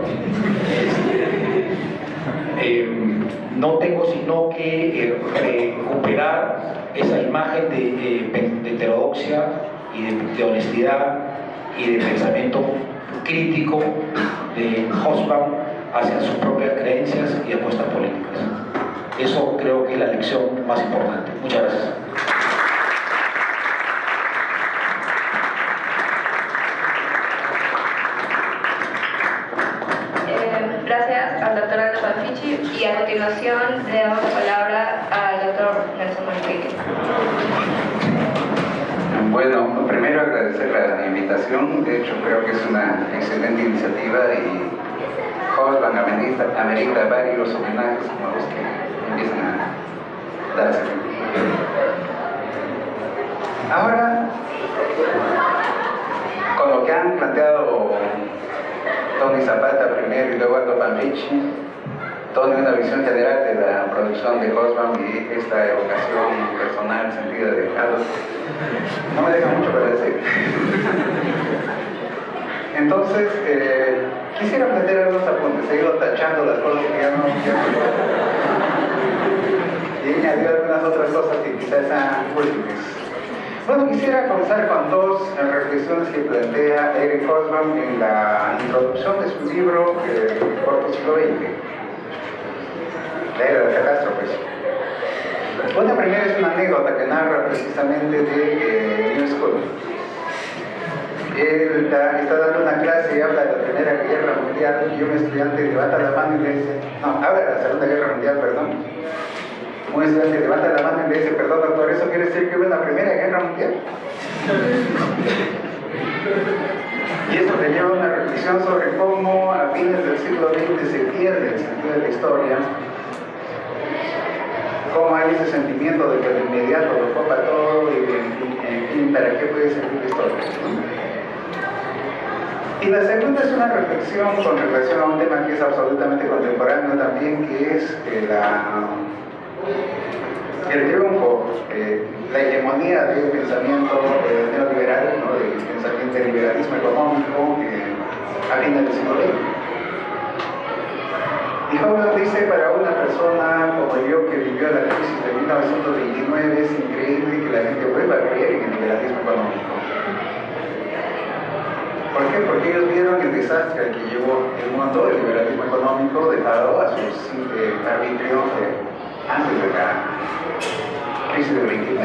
no tengo sino que recuperar esa imagen de heterodoxia y de honestidad y de pensamiento crítico de Hobsbawm hacia sus propias creencias y apuestas políticas. Eso creo que es la lección más importante. Muchas gracias. Gracias al doctor Aldo Banfichi, y a continuación le damos la palabra al doctor Nelson Manrique. Bueno, primero agradecer la invitación. De hecho, creo que es una excelente iniciativa y Hobsbawm amerita varios homenajes como los que empiezan a darse. Ahora, con lo que han planteado Tony Zapata primero y luego Aldo Banfichi, Tony una visión general de la producción de Hobsbawm y esta evocación personal sentida de Aldo, no me deja mucho para decir. Entonces, quisiera plantear algunos apuntes. He ido tachando las cosas que ya no y añadir algunas otras cosas que quizás sean útiles. Bueno, quisiera comenzar con dos reflexiones que plantea Eric Hobsbawm en la introducción de su libro El corto siglo XX, la era de las catástrofes. Una primera es una anécdota que narra precisamente de New School. Él está dando una clase y habla de la Primera Guerra Mundial y un estudiante levanta la mano y le dice, no, habla de la Segunda Guerra Mundial, perdón. Un estudiante levanta la mano y le dice, perdón doctor, ¿eso quiere decir que hubo una Primera Guerra Mundial? Y eso te lleva a una reflexión sobre cómo a fines del siglo XX se pierde el sentido de la historia, cómo hay ese sentimiento de que de inmediato lo copa todo y en fin, ¿para qué puede servir la historia? Y la segunda es una reflexión con relación a un tema que es absolutamente contemporáneo también, que es el triunfo, la hegemonía del pensamiento neoliberal, ¿no? Del pensamiento del liberalismo económico a fines del siglo XX. Y Hobsbawm dice, para una persona como yo que vivió la crisis de 1929, es increíble que la gente vuelva a creer en el liberalismo económico. ¿Por qué? Porque ellos vieron el desastre al que llevó el mundo del liberalismo económico dejado a sus arbitrio antes de la crisis del 29.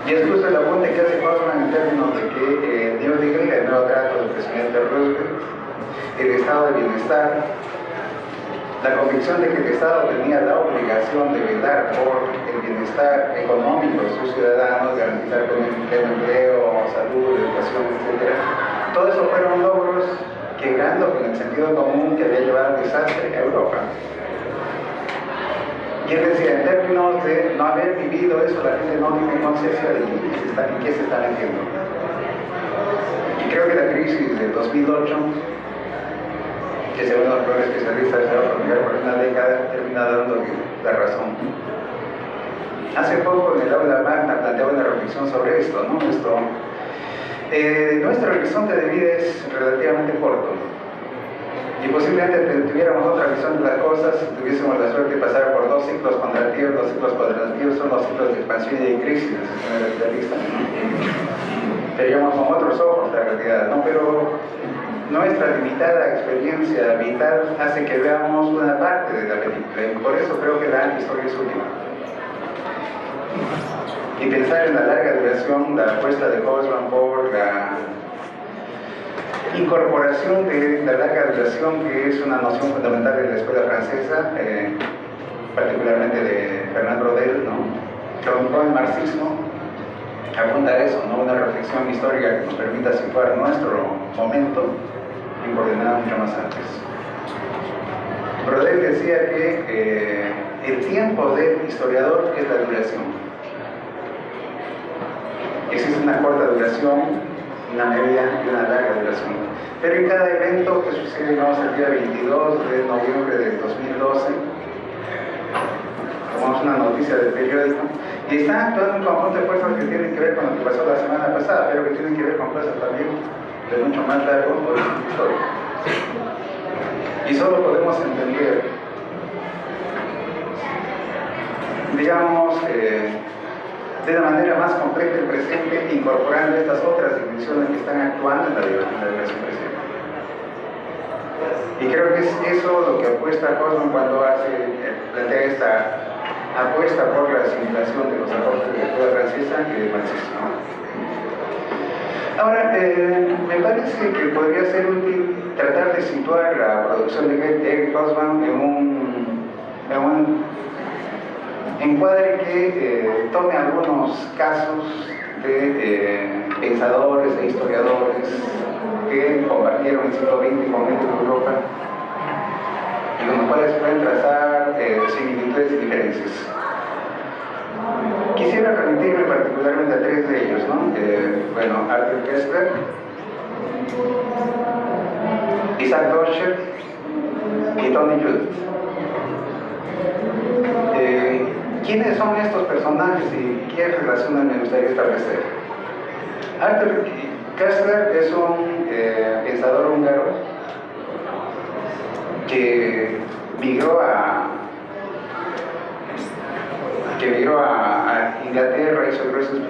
Y es justo el apunte que hace Hobsbawm en términos de que New Deal, el nuevo trato del presidente Roosevelt, el estado de bienestar, la convicción de que el Estado tenía la obligación de velar por el bienestar económico de sus ciudadanos, garantizar pleno empleo, salud, educación, etc. Todo eso fueron logros quebrando con el sentido común que había llevado al desastre a Europa. Y él decía, en términos de no haber vivido eso, la gente no tiene conciencia de en qué se está metiendo. Y creo que la crisis de 2008, que según los propios especialistas se va a prolongar por una década, termina dando la razón. Hace poco en el aula magna planteaba una reflexión sobre esto, ¿no? Nuestro horizonte de vida es relativamente corto y posiblemente tuviéramos otra visión de las cosas si tuviésemos la suerte de pasar por dos ciclos contractivos. Los ciclos contractivos son los ciclos de expansión y de crisis del sistema capitalista, ¿no? Veríamos con otros ojos la realidad, ¿no? Pero nuestra limitada experiencia vital hace que veamos una parte de la película y por eso creo que la historia es última. Y pensar en la larga duración, la apuesta de Hobsbawm por la incorporación de la larga duración, que es una noción fundamental de la escuela francesa, particularmente de Con el marxismo apunta a eso, ¿no? Una reflexión histórica que nos permita situar nuestro momento en coordenadas mucho más antes. Brodel decía que el tiempo del historiador es la duración. Existe una corta duración, una media y una larga duración. Pero en cada evento que sucede, digamos, el día 22 de noviembre del 2012, tomamos una noticia del periódico, y está actuando un conjunto de fuerzas que tienen que ver con lo que pasó la semana pasada, pero que tienen que ver con cosas también de mucho más largo origen histórico. Y solo podemos entender, digamos, de una manera más compleja el presente, incorporando estas otras dimensiones que están actuando en la dimensión presente. Y creo que es eso lo que apuesta Hobsbawm cuando plantea esta apuesta por la asimilación de los aportes de la escuela francesa y del marxismo. Ahora, me parece que podría ser útil tratar de situar la producción de Eric Hobsbawm en un encuadre que tome algunos casos de pensadores e historiadores que compartieron el siglo XX con el de Europa y con los cuales pueden trazar similitudes y diferencias. Quisiera remitirme particularmente a tres de ellos, ¿no? Bueno, Arthur Koestler, Isaac Deutscher y Tony Judt. ¿Quiénes son estos personajes y qué relaciones me gustaría establecer? Arthur Koestler es un pensador húngaro que migró a Inglaterra, hizo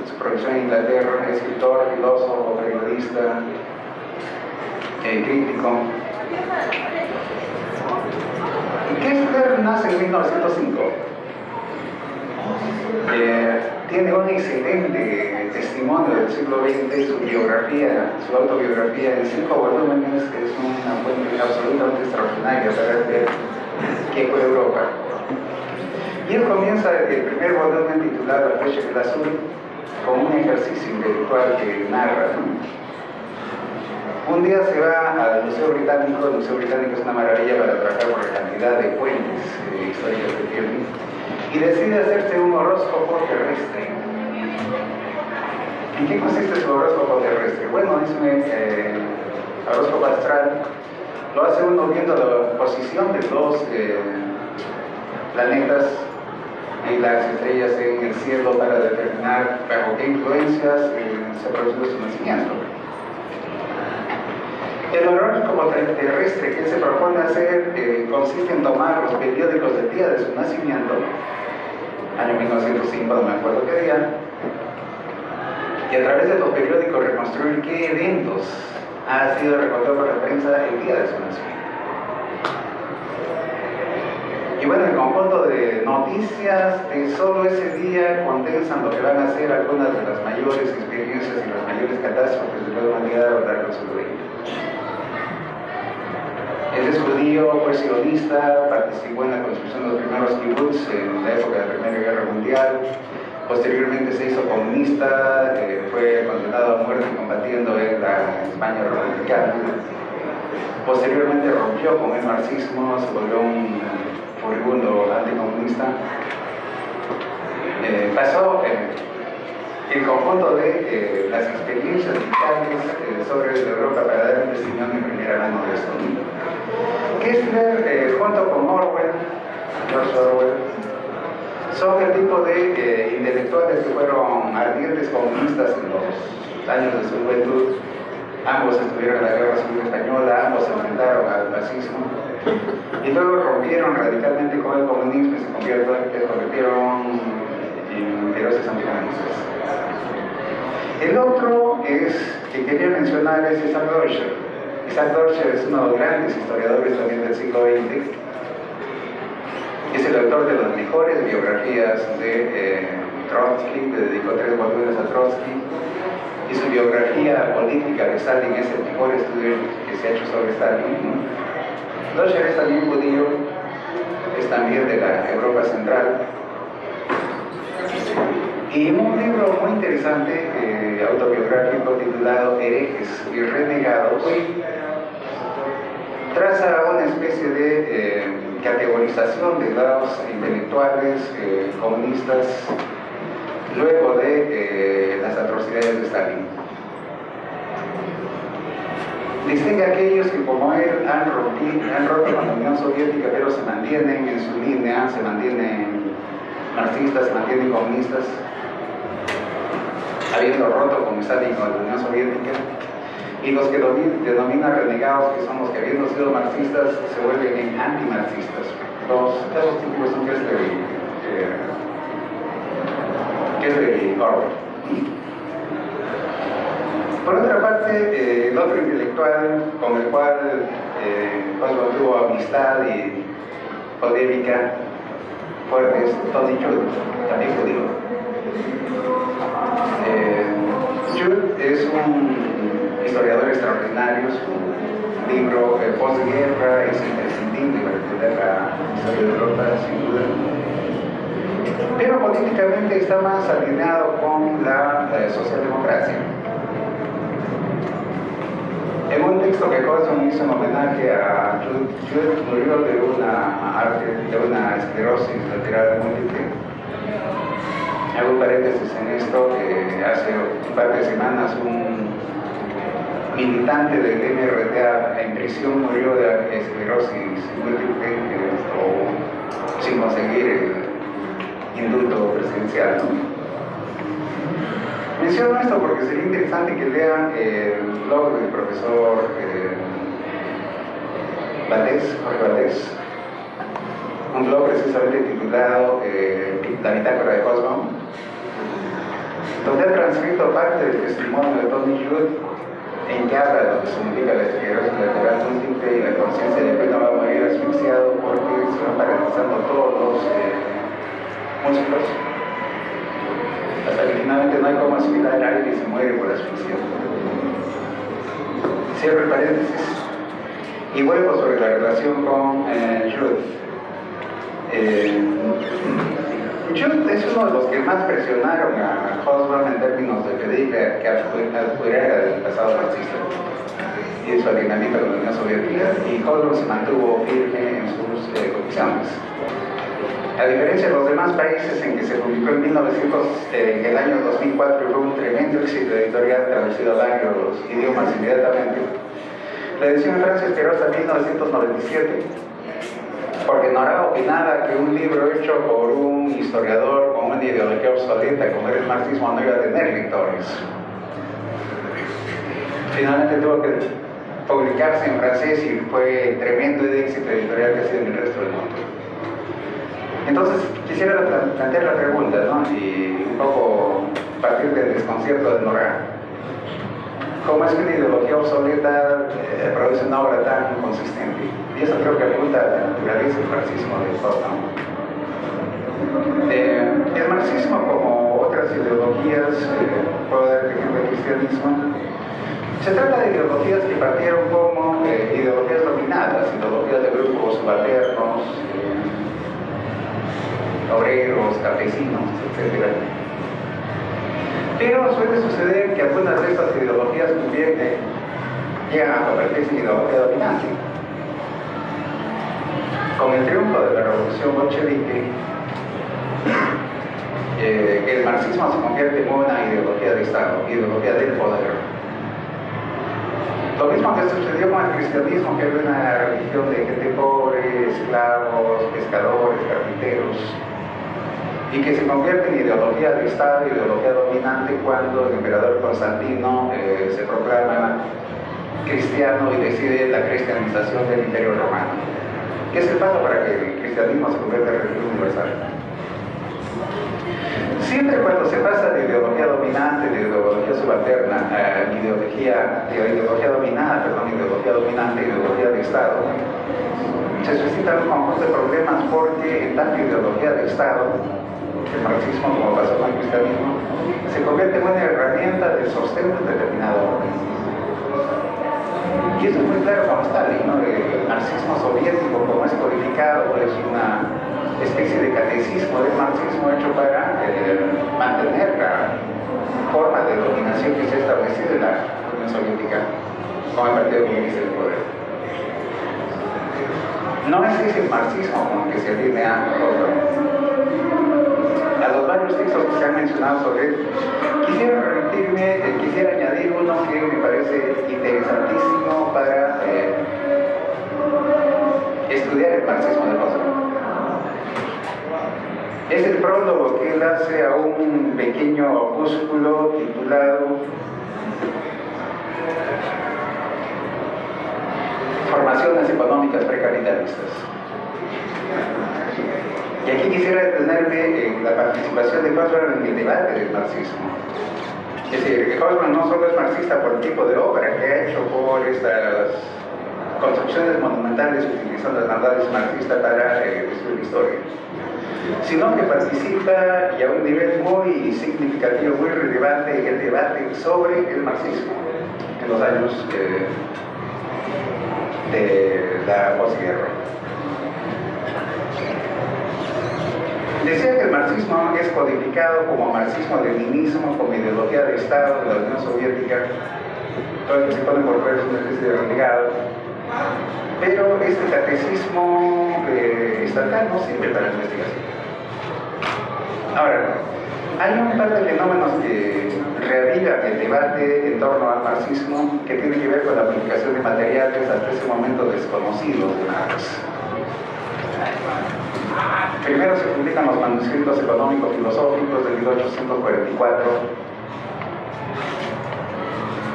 su profesión en Inglaterra, escritor, filósofo, periodista, crítico. Koestler nace en 1905. Tiene un excelente testimonio del siglo XX, su biografía, su autobiografía en 5 volúmenes, que es una fuente absolutamente extraordinaria para ver qué fue Europa. Y él comienza el primer volumen titulado La flecha del azul como un ejercicio intelectual que narra, ¿no? Un día se va al Museo Británico. El Museo Británico es una maravilla para trabajar por la cantidad de fuentes históricas que tiene, y decide hacerse un horóscopo terrestre. ¿En qué consiste su horóscopo terrestre? Bueno, es un horóscopo astral. Lo hace uno viendo la posición de dos planetas y las estrellas en el cielo para determinar bajo qué influencias se produce su nacimiento. El horóscopo terrestre que él se propone hacer consiste en tomar los periódicos del día de su nacimiento, año 1905, no me acuerdo qué día, y a través de los periódicos reconstruir qué eventos ha sido recordado por la prensa el día de su nacimiento. Y bueno, el conjunto de noticias de solo ese día condensan lo que van a ser algunas de las mayores experiencias y las mayores catástrofes de la humanidad a lo largo del siglo XX. Él es judío, fue sionista, participó en la construcción de los primeros kibbutz en la época de la Primera Guerra Mundial. Posteriormente se hizo comunista, fue condenado a muerte combatiendo en la España republicana. Posteriormente rompió con el marxismo, se volvió un furibundo anticomunista. Pasó el conjunto de las experiencias vitales sobre la Europa para dar un testimonio en primera mano de esto. Koestler, junto con George Orwell, son el tipo de intelectuales que fueron ardientes comunistas en los años de su juventud. Ambos estuvieron en la Guerra Civil Española, ambos se enfrentaron al fascismo y luego rompieron radicalmente con el comunismo y se convirtieron en feroces anticomunistas. El otro que quería mencionar es Isaac Deutscher. Isaac Deutscher es uno de los grandes historiadores también del siglo XX. Es el autor de las mejores biografías de Trotsky, le dedicó 3 volúmenes a Trotsky, y su biografía política de Stalin es el mejor estudio que se ha hecho sobre Stalin. Deutscher es también judío, es también de la Europa Central. Y en un libro muy interesante, autobiográfico, titulado Herejes y Renegados, traza una especie de categorización de los intelectuales comunistas luego de las atrocidades de Stalin. Distingue a aquellos que, como él, han roto con la Unión Soviética, pero se mantienen en su línea, se mantienen marxistas, se mantienen comunistas, habiendo roto con Stalin con la Unión Soviética, y los que denominan renegados, que son los que, habiendo sido marxistas, se vuelven antimarxistas. Los casos típicos son Kessler y Orwell. Por otra parte, el otro intelectual con el cual Oswald tuvo amistad y polémica fuerte es Tony Judt, también judío. Judt es un historiador extraordinario. Su libro Postguerra es imprescindible para entender la historia de Europa, sin duda. Pero políticamente está más alineado con la socialdemocracia. En un texto que Colson hizo en homenaje a Judt, murió de una esclerosis lateral múltiple. Hago un paréntesis en esto, que hace un par de semanas un militante del MRTA en prisión murió de esclerosis múltiple sin conseguir el indulto presidencial, ¿no? Menciono esto porque sería interesante que lean el blog del profesor Jorge Valdés, un blog precisamente titulado La bitácora de Hobsbawm, donde ha transcrito parte del testimonio de Tony Judt, en que habla de lo que significa la esclerosis lateral múltiple y la conciencia de que uno va a morir asfixiado porque se van paralizando todos los músculos, hasta que finalmente no hay cómo aspirar el aire y se muere por asfixia. Cierro el paréntesis y vuelvo sobre la relación con Judt. Judt es uno de los que más presionaron a Hobsbawm en términos de pedirle que afuera del pasado marxista y su alineamiento con la Unión Soviética, y Hobsbawm se mantuvo firme en sus convicciones. A diferencia de los demás países en que se publicó en el año 2004 fue un tremendo éxito editorial traducido a varios idiomas inmediatamente, la edición en Francia esperó hasta 1997, porque no opinaba que un libro hecho por un historiador con una ideología obsoleta como era el marxismo no iba a tener lectores. Finalmente tuvo que publicarse en francés y fue tremendo el éxito editorial que ha sido en el resto del mundo. Entonces quisiera plantear la pregunta, ¿no? Y un poco partir del desconcierto de Nora. ¿Cómo es que una ideología obsoleta produce una obra tan consistente? Y eso creo que apunta a la naturaleza del marxismo de Hobsbawm. El marxismo, como otras ideologías, puedo dar el ejemplo del cristianismo, se trata de ideologías que partieron como ideologías dominadas, ideologías de grupos subalternos, obreros, campesinos, etc. Pero suele suceder que algunas de estas ideologías llegan a convertirse en ideología dominante. Con el triunfo de la revolución bolchevique, el marxismo se convierte en una ideología de Estado, ideología del poder. Lo mismo que sucedió con el cristianismo, que era una religión de gente pobre, esclavos, pescadores, carpinteros, y que se convierte en ideología de Estado, ideología dominante, cuando el emperador Constantino se proclama cristiano y decide la cristianización del Imperio Romano. ¿Qué es el paso para que el cristianismo se convierta en religión universal? Siempre cuando se pasa de ideología dominante, de ideología subalterna, a ideología dominante, ideología de Estado, se suscitan un conjunto de problemas, porque en tanta ideología de Estado, el marxismo, como pasó con el cristianismo, se convierte en una herramienta de sostén de un determinado orden. Y eso es muy claro con Stalin, ¿no? El marxismo soviético, como es codificado, es una especie de catecismo del marxismo hecho para mantener la forma de dominación que se ha establecido en la Unión Soviética con el Partido Comunista del Poder. No es ese marxismo con el que se atiende a los varios textos que se han mencionado sobre él. Quisiera añadir uno que me parece interesantísimo para estudiar el marxismo de Husserl. Es el prólogo que él hace a un pequeño opúsculo titulado Formaciones económicas precapitalistas. Y aquí quisiera detenerme en la participación de Husserl en el debate del marxismo. Es decir, que Husserl no solo es marxista por el tipo de obra que ha hecho, por estas construcciones monumentales utilizando el análisis marxista para describir la historia, sino que participa y a un nivel muy significativo, muy relevante en el debate sobre el marxismo en los años de la posguerra. Decía que el marxismo es codificado como marxismo-leninismo, como ideología de Estado de la Unión Soviética, todo el que se pone por ver es una especie de renegado, pero este catecismo estatal no sirve para la investigación. Ahora, hay un par de fenómenos que reavivan el debate en torno al marxismo que tiene que ver con la publicación de materiales hasta ese momento desconocidos de Marx. Primero se publican los manuscritos económicos filosóficos de 1844,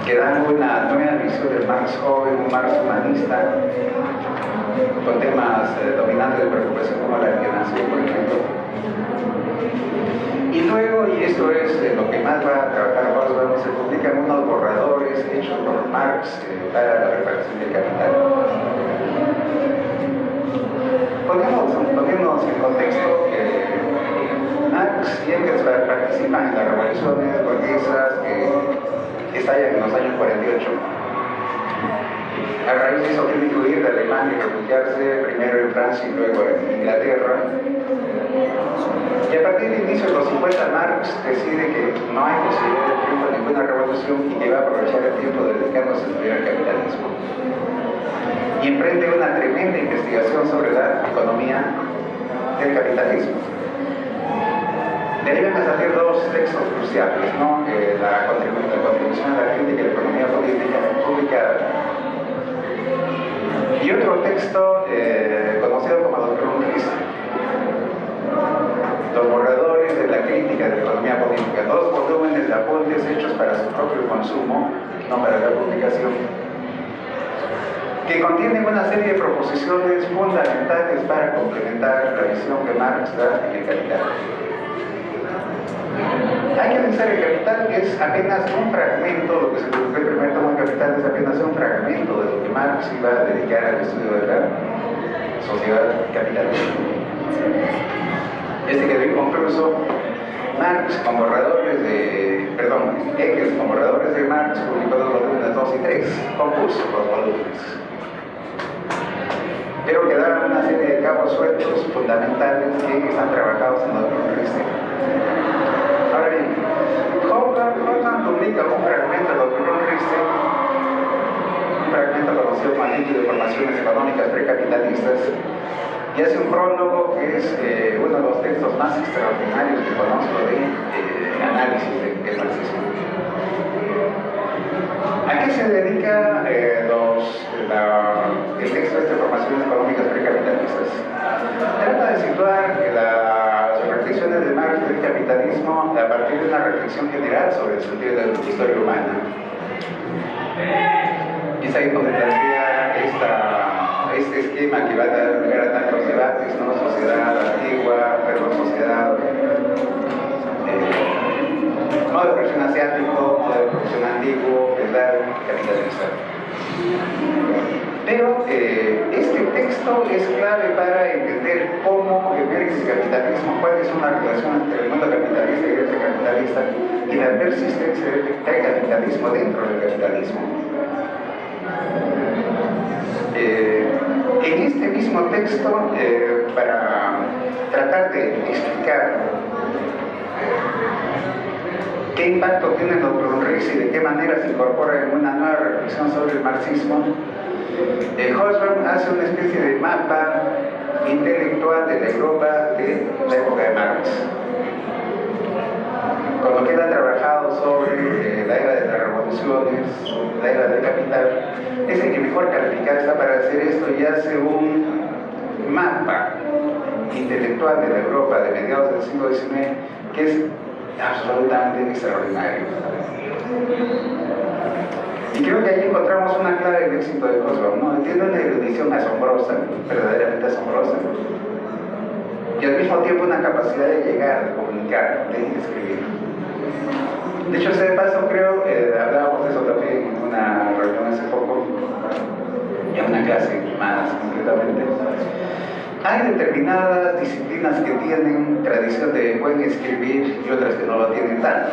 que dan una nueva visión del Marx joven, un Marx humanista, con temas dominantes de preocupación como la alienación, por ejemplo. Y luego, y esto es lo que más va a trabajar Husserl, se publican unos borradores hechos por Marx para la repartición del capital. Poniéndonos en contexto, Marx y Engels participan en las revoluciones burguesas que estallan en los años 48. A raíz de eso tiene que huir de Alemania y refugiarse primero en Francia y luego en Inglaterra. Y a partir del inicio de los 50, Marx decide que no hay posibilidad de triunfo de ninguna revolución y que va a aprovechar el tiempo de dedicarnos a estudiar el capitalismo. Y emprende una tremenda investigación sobre la economía del capitalismo. De ahí van a salir dos textos cruciales, ¿no? La contribución a la crítica de la economía política publicada. Y otro texto conocido como los Grundrisse, los borradores de la crítica de la economía política, dos volúmenes de apuntes hechos para su propio consumo, no para la publicación, que contienen una serie de proposiciones fundamentales para complementar la visión que Marx da en el capital. Hay que pensar el capital que es apenas un fragmento, lo que se publicó el primer tomo del capital es apenas un fragmento de lo que Marx iba a dedicar al estudio de la sociedad capitalista. Este quedó inconcluso. Engels con borradores de Marx publicó los volúmenes 2 y 3, compuso los volúmenes. Pero quedaron una serie de cabos sueltos fundamentales que están trabajados en los Grundrisse. Ahora bien, Hoffman publica un fragmento de los Grundrisse, un fragmento conocido como Líquido de Formaciones Económicas Precapitalistas, y hace un prólogo que es uno de los textos más extraordinarios que conozco de análisis del marxismo. ¿A qué se dedica el texto de Formaciones Económicas Precapitalistas? Trata de situar las reflexiones de Marx del capitalismo a partir de una reflexión general sobre el sentido de la historia humana. Y es ahí donde plantea este esquema que va a dar lugar a tantos debates, ¿no? Sociedad antigua, pero sociedad modo de producción asiático, modo de producción antiguo, feudal, capitalista. Pero este texto es clave para entender cómo emerge el capitalismo, cuál es una relación entre el mundo capitalista y el capitalista y la persistencia del capitalismo dentro del capitalismo. En este mismo texto, para tratar de explicar qué impacto tienen los Brunris y de qué manera se incorpora en una nueva reflexión sobre el marxismo, Hobsbawm hace una especie de mapa intelectual de la Europa de la época de Marx. Con lo que él ha trabajado sobre la era de las revoluciones, la era del capital, es el que mejor calificado está para hacer esto y hace un mapa intelectual de la Europa de mediados del siglo XIX que es absolutamente extraordinario. Y creo que ahí encontramos una clave del éxito de Hobsbawm, ¿no? Tiene una erudición asombrosa, verdaderamente asombrosa, y al mismo tiempo una capacidad de llegar, de comunicar, de escribir. De hecho, de paso, creo, hablábamos de eso también en una reunión hace poco, en una clase más concretamente. Hay determinadas disciplinas que tienen tradición de buen escribir y otras que no lo tienen tanto.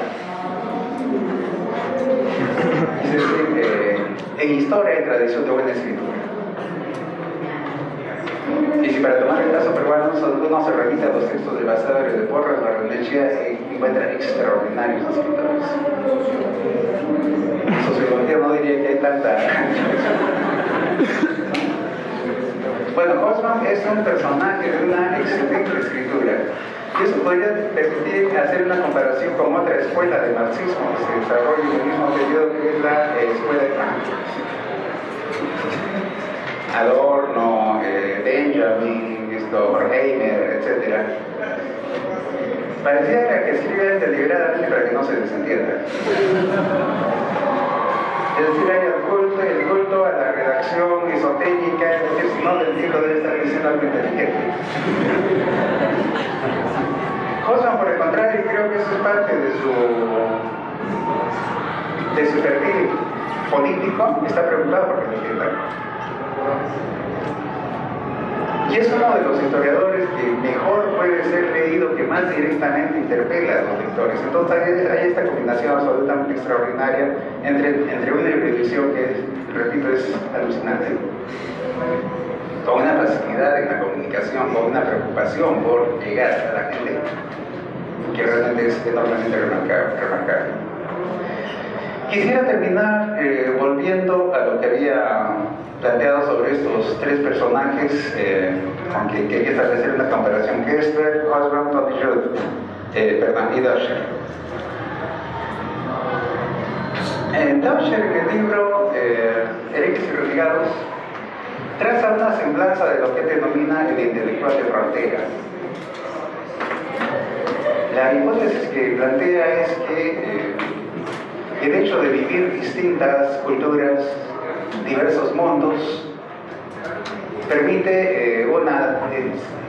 Es decir, en historia hay tradición de buena escritura. Y si para tomar el caso peruano uno se remite a los textos de Basadre, de Porras, Barrenechea, encuentra extraordinarios escritores. En sociología no diría que hay tanta. Bueno, Hobsbawm es un personaje de una excelente escritura. Y eso podría permitir hacer una comparación con otra escuela de marxismo que se desarrolla en el mismo periodo, que es la escuela de Frankfurt. Adorno, Benjamin, Horkheimer, etc. Parecía que escribe deliberadamente para que no se desentienda. Es decir, hay el culto a la redacción esotérica, es decir, si no lo entiendo debe estar diciendo algo inteligente. Hobsbawm, por el contrario, creo que eso es parte de su perfil político, está preocupado por que lo entiendan. Y es uno de los historiadores que mejor puede ser leído, que más directamente interpela a los lectores. Entonces hay esta combinación absolutamente extraordinaria entre una erudición que, repito, es alucinante, con una facilidad en la comunicación, con una preocupación por llegar a la gente, que realmente es enormemente remarcable. Quisiera terminar volviendo a lo que había planteado sobre estos tres personajes, aunque quería establecer una comparación: Gerster, Hobsbawm, Tony Judt, y Döscher. Döscher, en el libro Herejes y Renegados, traza una semblanza de lo que denomina el intelectual de frontera. La hipótesis que plantea es que el hecho de vivir distintas culturas, diversos mundos, permite una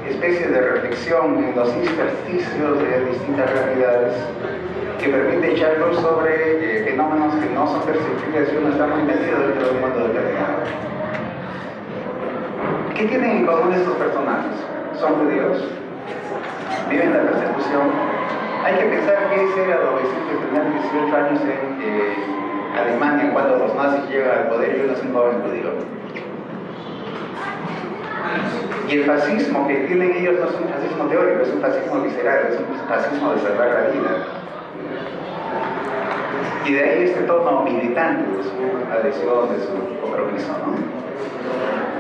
especie de reflexión en los intersticios de distintas realidades, que permite echar luz sobre fenómenos que no son perceptibles si uno está muy metido dentro de un mundo determinado. ¿Qué tienen en común estos personajes? Son judíos, viven la persecución. Hay que pensar que ese adolescente tenía 18 años en Alemania cuando los nazis llegan al poder y uno es un joven judío. Y el fascismo que tienen ellos no es un fascismo teórico, es un fascismo visceral, es un fascismo de salvar la vida. Y de ahí este tono militante de su adhesión, de su compromiso, ¿no?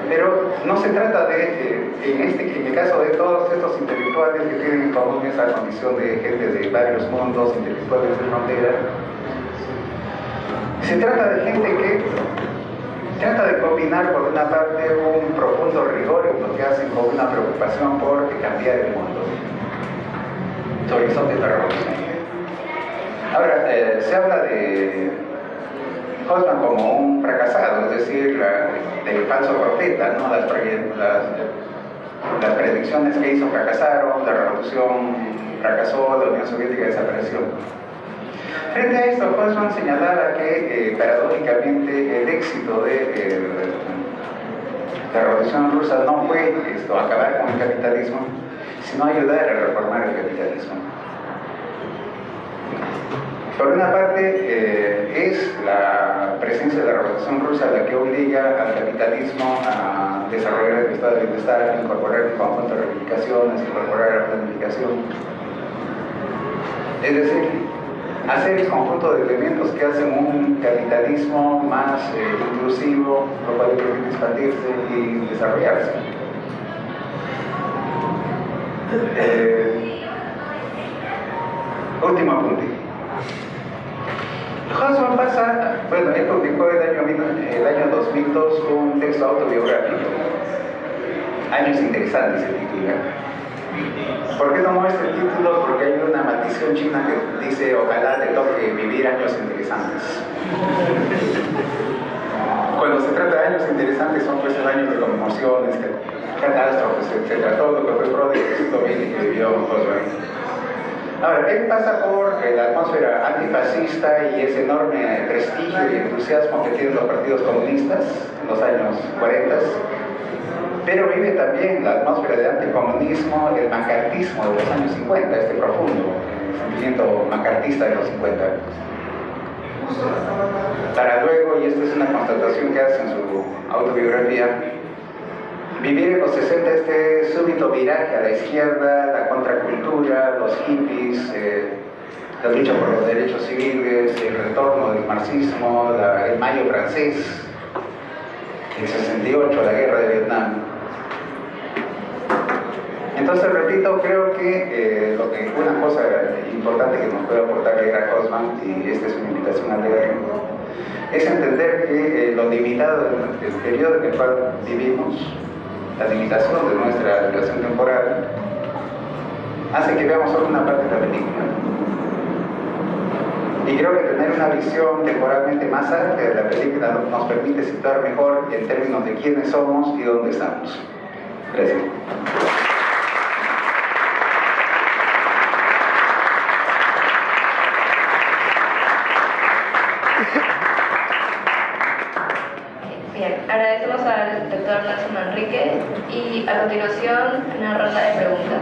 Pero no se trata de, en el caso de todos estos intelectuales que tienen en común esa condición de gente de varios mundos, intelectuales de frontera, se trata de gente que trata de combinar por una parte un profundo rigor en lo que hacen con una preocupación por cambiar el mundo, sobre eso de la revolución. Ahora, se habla de Hobsbawm como un fracasado, es decir, del falso profeta, ¿no? Las predicciones que hizo fracasaron, la revolución fracasó, la Unión Soviética desapareció. Frente a esto, Hobsbawm señalaba que paradójicamente el éxito de la revolución rusa no fue acabar con el capitalismo, sino ayudar a reformar el capitalismo. Por una parte, es la presencia de la Revolución Rusa la que obliga al capitalismo a desarrollar el estado de bienestar, incorporar el conjunto de reivindicaciones, incorporar la planificación. Es decir, hacer el conjunto de elementos que hacen un capitalismo más inclusivo, lo cual le permite expandirse y desarrollarse. Último apunte. Hobsbawm pasa, bueno, él publicó el año 2002 un texto autobiográfico, Años Interesantes se titula. ¿Por qué tomó este título? Porque hay una maldición china que dice: ojalá te toque vivir años interesantes. Cuando se trata de años interesantes son pues años de conmociones, catástrofes, etc. Todo lo que fue pro del siglo XX que vivió Hobsbawm. Ahora, él pasa por la atmósfera antifascista y ese enorme prestigio y entusiasmo que tienen los partidos comunistas en los años 40, pero vive también la atmósfera de anticomunismo, el macartismo de los años 50, este profundo sentimiento macartista de los 50. Para luego, y esta es una constatación que hace en su autobiografía, vivir en los 60 este súbito viraje a la izquierda, la contracultura, los hippies, la lucha por los derechos civiles, el retorno del marxismo, el mayo francés, el 68, la guerra de Vietnam. Entonces, repito, creo que una cosa importante que nos puede aportar leer a Hobsbawm, y esta es una invitación a leerlo, es entender que lo limitado del periodo en el cual vivimos, la limitación de nuestra relación temporal, hace que veamos solo una parte de la película. Y creo que tener una visión temporalmente más amplia de la película nos permite situar mejor en términos de quiénes somos y dónde estamos. Gracias. Bien, agradecemos al doctor Nelson Manrique y a continuación una ronda de preguntas.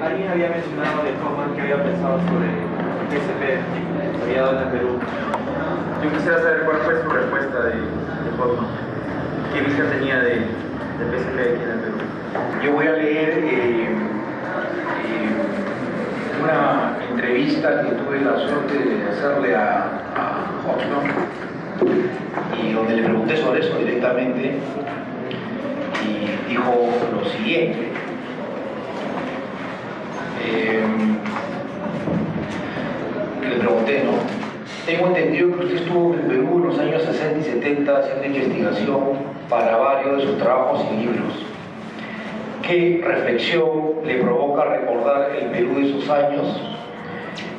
Alguien había mencionado de Hobsbawm que había pensado sobre el PSP que había dado en el Perú. Yo quisiera saber cuál fue su respuesta de Hobsbawm. ¿Qué visión tenía del PSP aquí en el Perú? Yo voy a leer una entrevista que tuve la suerte de hacerle a Hobsbawm, y donde le pregunté sobre eso directamente, y dijo lo siguiente. Le pregunté, ¿no? Tengo entendido que usted estuvo en el Perú en los años 60 y 70 haciendo investigación para varios de sus trabajos y libros. ¿Qué reflexión le provoca recordar el Perú de esos años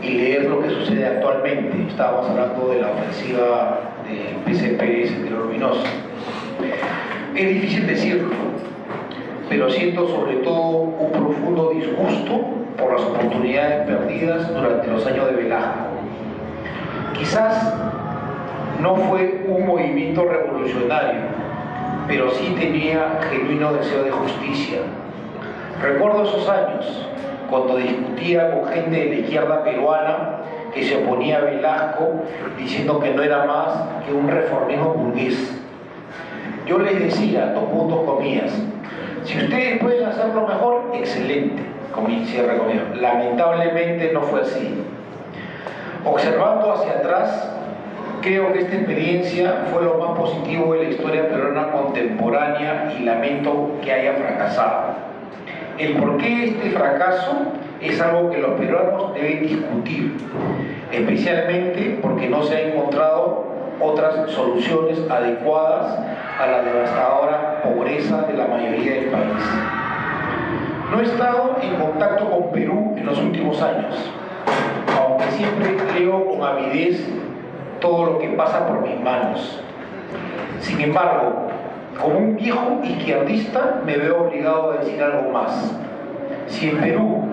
y leer lo que sucede actualmente? Estábamos hablando de la ofensiva del PSP Sendero Luminoso. Es difícil decirlo, pero siento sobre todo un profundo disgusto por las oportunidades perdidas durante los años de Velasco. Quizás no fue un movimiento revolucionario, pero sí tenía genuino deseo de justicia. Recuerdo esos años, cuando discutía con gente de la izquierda peruana que se oponía a Velasco, diciendo que no era más que un reformismo burgués. Yo les decía, 2 puntos comillas, si ustedes pueden hacerlo mejor, excelente, cierre comillas. Lamentablemente no fue así. Observando hacia atrás, creo que esta experiencia fue lo más positivo de la historia peruana contemporánea y lamento que haya fracasado. El por qué este fracaso es algo que los peruanos deben discutir, especialmente porque no se han encontrado otras soluciones adecuadas a la devastadora pobreza de la mayoría del país. No he estado en contacto con Perú en los últimos años, aunque siempre leo con avidez todo lo que pasa por mis manos. Sin embargo, como un viejo izquierdista me veo obligado a decir algo más. Si en Perú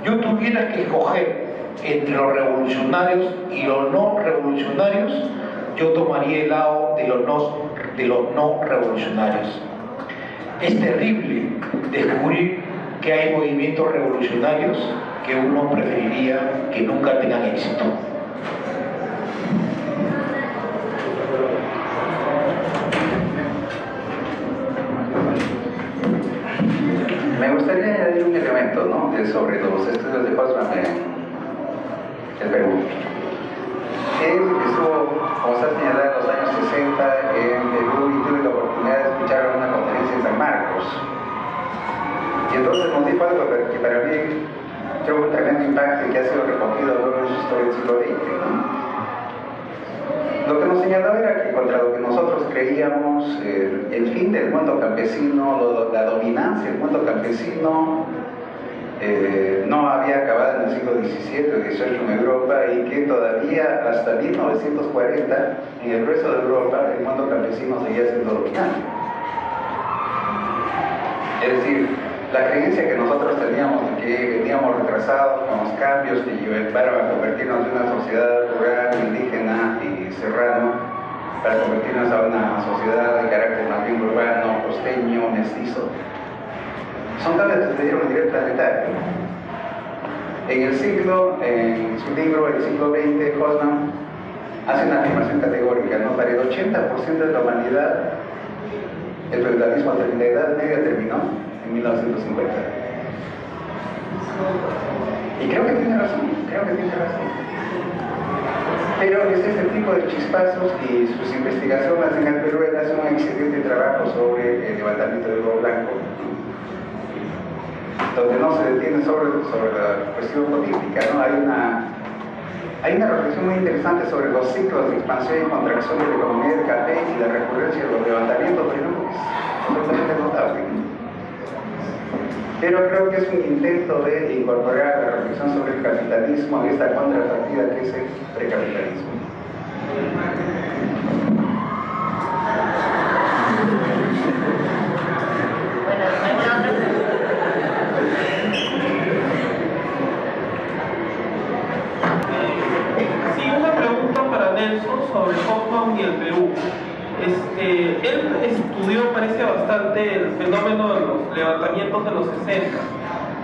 yo tuviera que escoger entre los revolucionarios y los no revolucionarios, yo tomaría el lado de los no revolucionarios. Es terrible descubrir que hay movimientos revolucionarios que uno preferiría que nunca tengan éxito. Me gustaría añadir un elemento, ¿no?, sobre los estudios de Hobsbawm en Perú. Él estuvo, como se ha señalado, en los años 60 en Perú y tuve la oportunidad de escuchar una conferencia en San Marcos. Y entonces nos dijo algo que para mí tuvo un tremendo impacto y que ha sido recogido luego en su historia del siglo XX, ¿no? Lo que nos señaló era que contra lo que nosotros creíamos, el fin del mundo campesino, la dominancia del mundo campesino, no había acabado en el siglo XVII o XVIII en Europa y que todavía hasta 1940 en el resto de Europa el mundo campesino seguía siendo dominante. Es decir, la creencia que nosotros teníamos de que veníamos retrasados con los cambios que llevaron a convertirnos en una sociedad rural, indígena y serrano, para convertirnos a una sociedad de carácter más bien urbano, costeño, mestizo, son cambios que se dieron a nivel planetario. En su libro El siglo XX, Hobsbawm hace una afirmación categórica, ¿no? Para el 80% de la humanidad, el feudalismo de la Edad Media terminó en 1950. Y creo que tiene razón. Pero es este tipo de chispazos y sus investigaciones en el Perú. Él hace un excelente trabajo sobre el levantamiento del oro blanco, donde no se detiene sobre la cuestión política, ¿no? Hay una reflexión muy interesante sobre los ciclos de expansión y contracción de la economía del café y la recurrencia de los levantamientos, pero es absolutamente notable, ¿no? Pero creo que es un intento de incorporar la reflexión sobre el capitalismo en esta contrapartida que es el precapitalismo. Bueno, ¿alguna otra pregunta? Sí, una pregunta para Nelson sobre Hobsbawm y el Perú. Él estudió, parece bastante, el fenómeno de los levantamientos de los 60,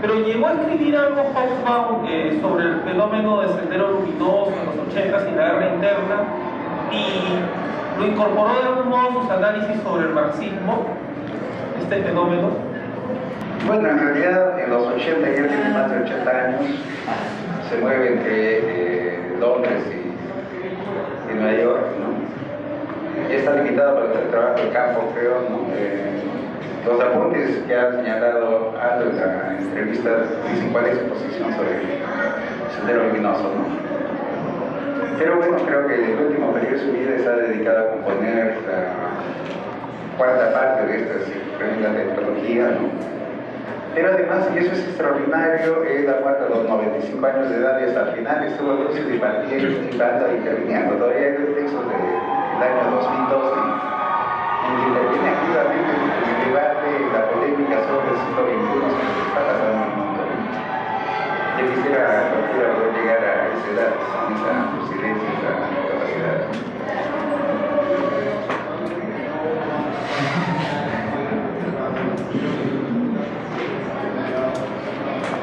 pero llegó a escribir algo Hobsbawm sobre el fenómeno de Sendero Luminoso en los 80 y la guerra interna, y lo incorporó de algún modo a sus análisis sobre el marxismo, este fenómeno. Bueno, en realidad en los 80, ya tiene más de 80 años, se mueve entre Londres y Nueva York, ¿no? Ya está limitado por el trabajo de campo, creo, ¿no? Los apuntes que ha señalado Aldo en la entrevista dicen cuál es su posición sobre el Sendero Luminoso, ¿no? Pero bueno, creo que el último periodo de su vida está dedicado a componer la cuarta parte de esta tremenda tetralogía, ¿no? Pero además, y eso es extraordinario, él aguanta los 95 años de edad y hasta el final estuvo incluso debatiendo y interviniendo. Todavía hay textos del año 2012 en que interviene activamente en el debate, la polémica sobre el siglo XXI, sobre lo que está pasando en el mundo. Yo quisiera poder llegar a esa edad, con esa lucidez, esa capacidad.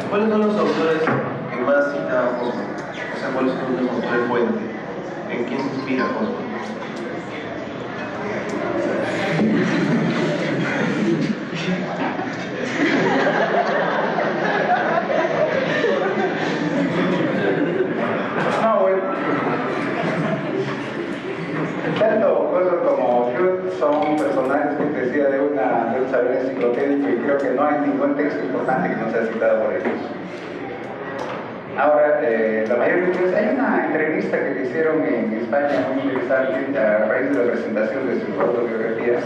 ¿Cuáles son los autores que más cita a Hobsbawm? O sea, ¿cuáles son los autores fuente? ¿En quién se inspira Hobsbawm? No, bueno. Tanto cosas como Freud son personajes que decía de un saber enciclopédico y creo que no hay ningún texto importante que no sea citado por ellos. Ahora, la mayor interés, hay una entrevista que le hicieron en España muy interesante a raíz de la presentación de su autobiografía,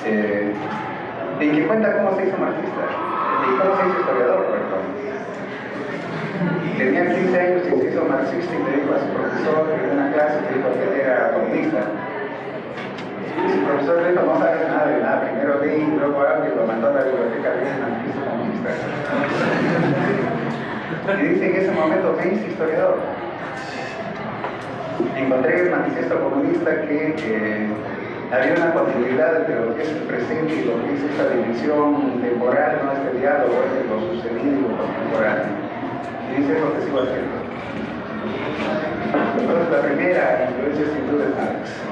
en que cuenta cómo se hizo marxista y cómo se hizo historiador, perdón. Tenía 15 años y se hizo marxista y le dijo a su profesor en una clase, que dijo que él era comunista. Y su profesor le dijo, no sabes nada de nada, primero leí, luego hablo y lo mandó a la biblioteca de anarquista comunista. Y dice en ese momento me hice historiador. Encontré el manifiesto comunista que había una continuidad entre lo que es el presente y lo que es esta dimensión temporal, no este diálogo entre lo sucedido y lo contemporáneo. Y dice lo que sigo haciendo. Entonces la primera influencia sin duda es Marx.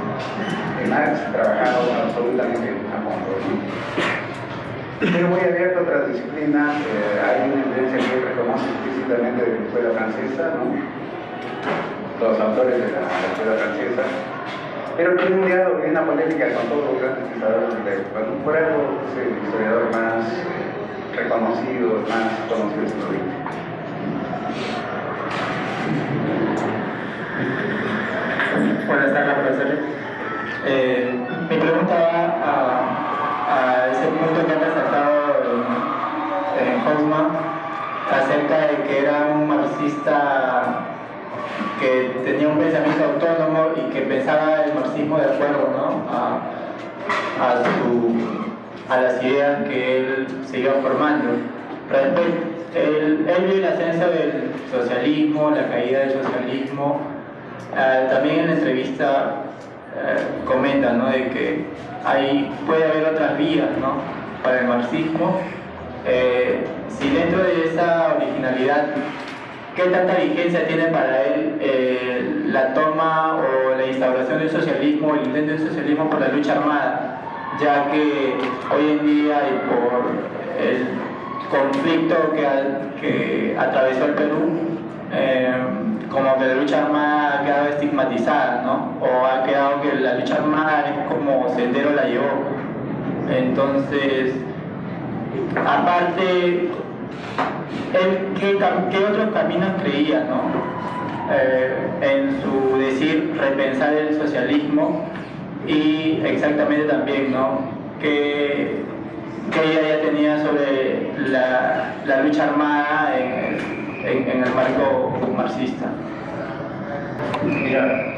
Marx trabajaba absolutamente a fondo. Pero muy abierto a otras disciplinas, hay una influencia que él reconoce explícitamente de la escuela francesa, ¿no? Los autores de la escuela francesa, pero tiene un diálogo y una polémica con todos los grandes pensadores de la época. Por algo es el historiador más reconocido, más conocido de su vida. Buenas tardes, profesor. Mi pregunta va a ese punto que han resaltado en Hoffman acerca de que era un marxista que tenía un pensamiento autónomo y que pensaba el marxismo de acuerdo, ¿no? a las ideas que él se iba formando. Pero después él vio el ascenso del socialismo, la caída del socialismo. También en la entrevista comenta, ¿no?, de que puede haber otras vías, ¿no?, para el marxismo. Si dentro de esa originalidad, ¿qué tanta vigencia tiene para él la toma o la instauración del socialismo, el intento del socialismo por la lucha armada? Ya que hoy en día y por el conflicto que atravesó el Perú, como que la lucha armada ha quedado estigmatizada, ¿no? O ha quedado que la lucha armada es como Sendero la llevó. Entonces, aparte, ¿qué otros caminos creía, ¿no? En su decir repensar el socialismo, y exactamente también, ¿no?, qué idea tenía sobre la lucha armada en el marco marxista. Mira,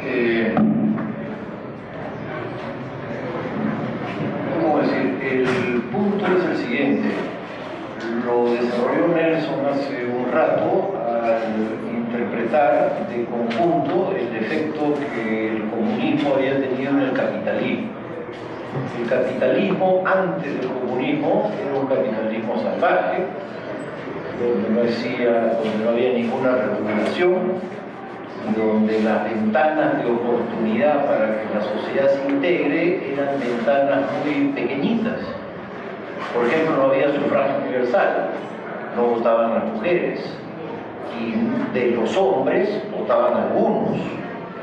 ¿cómo decir? El punto es el siguiente. Lo desarrolló Nelson hace un rato al interpretar de conjunto el efecto que el comunismo había tenido en el capitalismo. El capitalismo antes del comunismo era un capitalismo salvaje, donde no había ninguna regulación, donde las ventanas de oportunidad para que la sociedad se integre eran ventanas muy pequeñitas. Por ejemplo, no había sufragio universal, no votaban las mujeres, y de los hombres votaban algunos.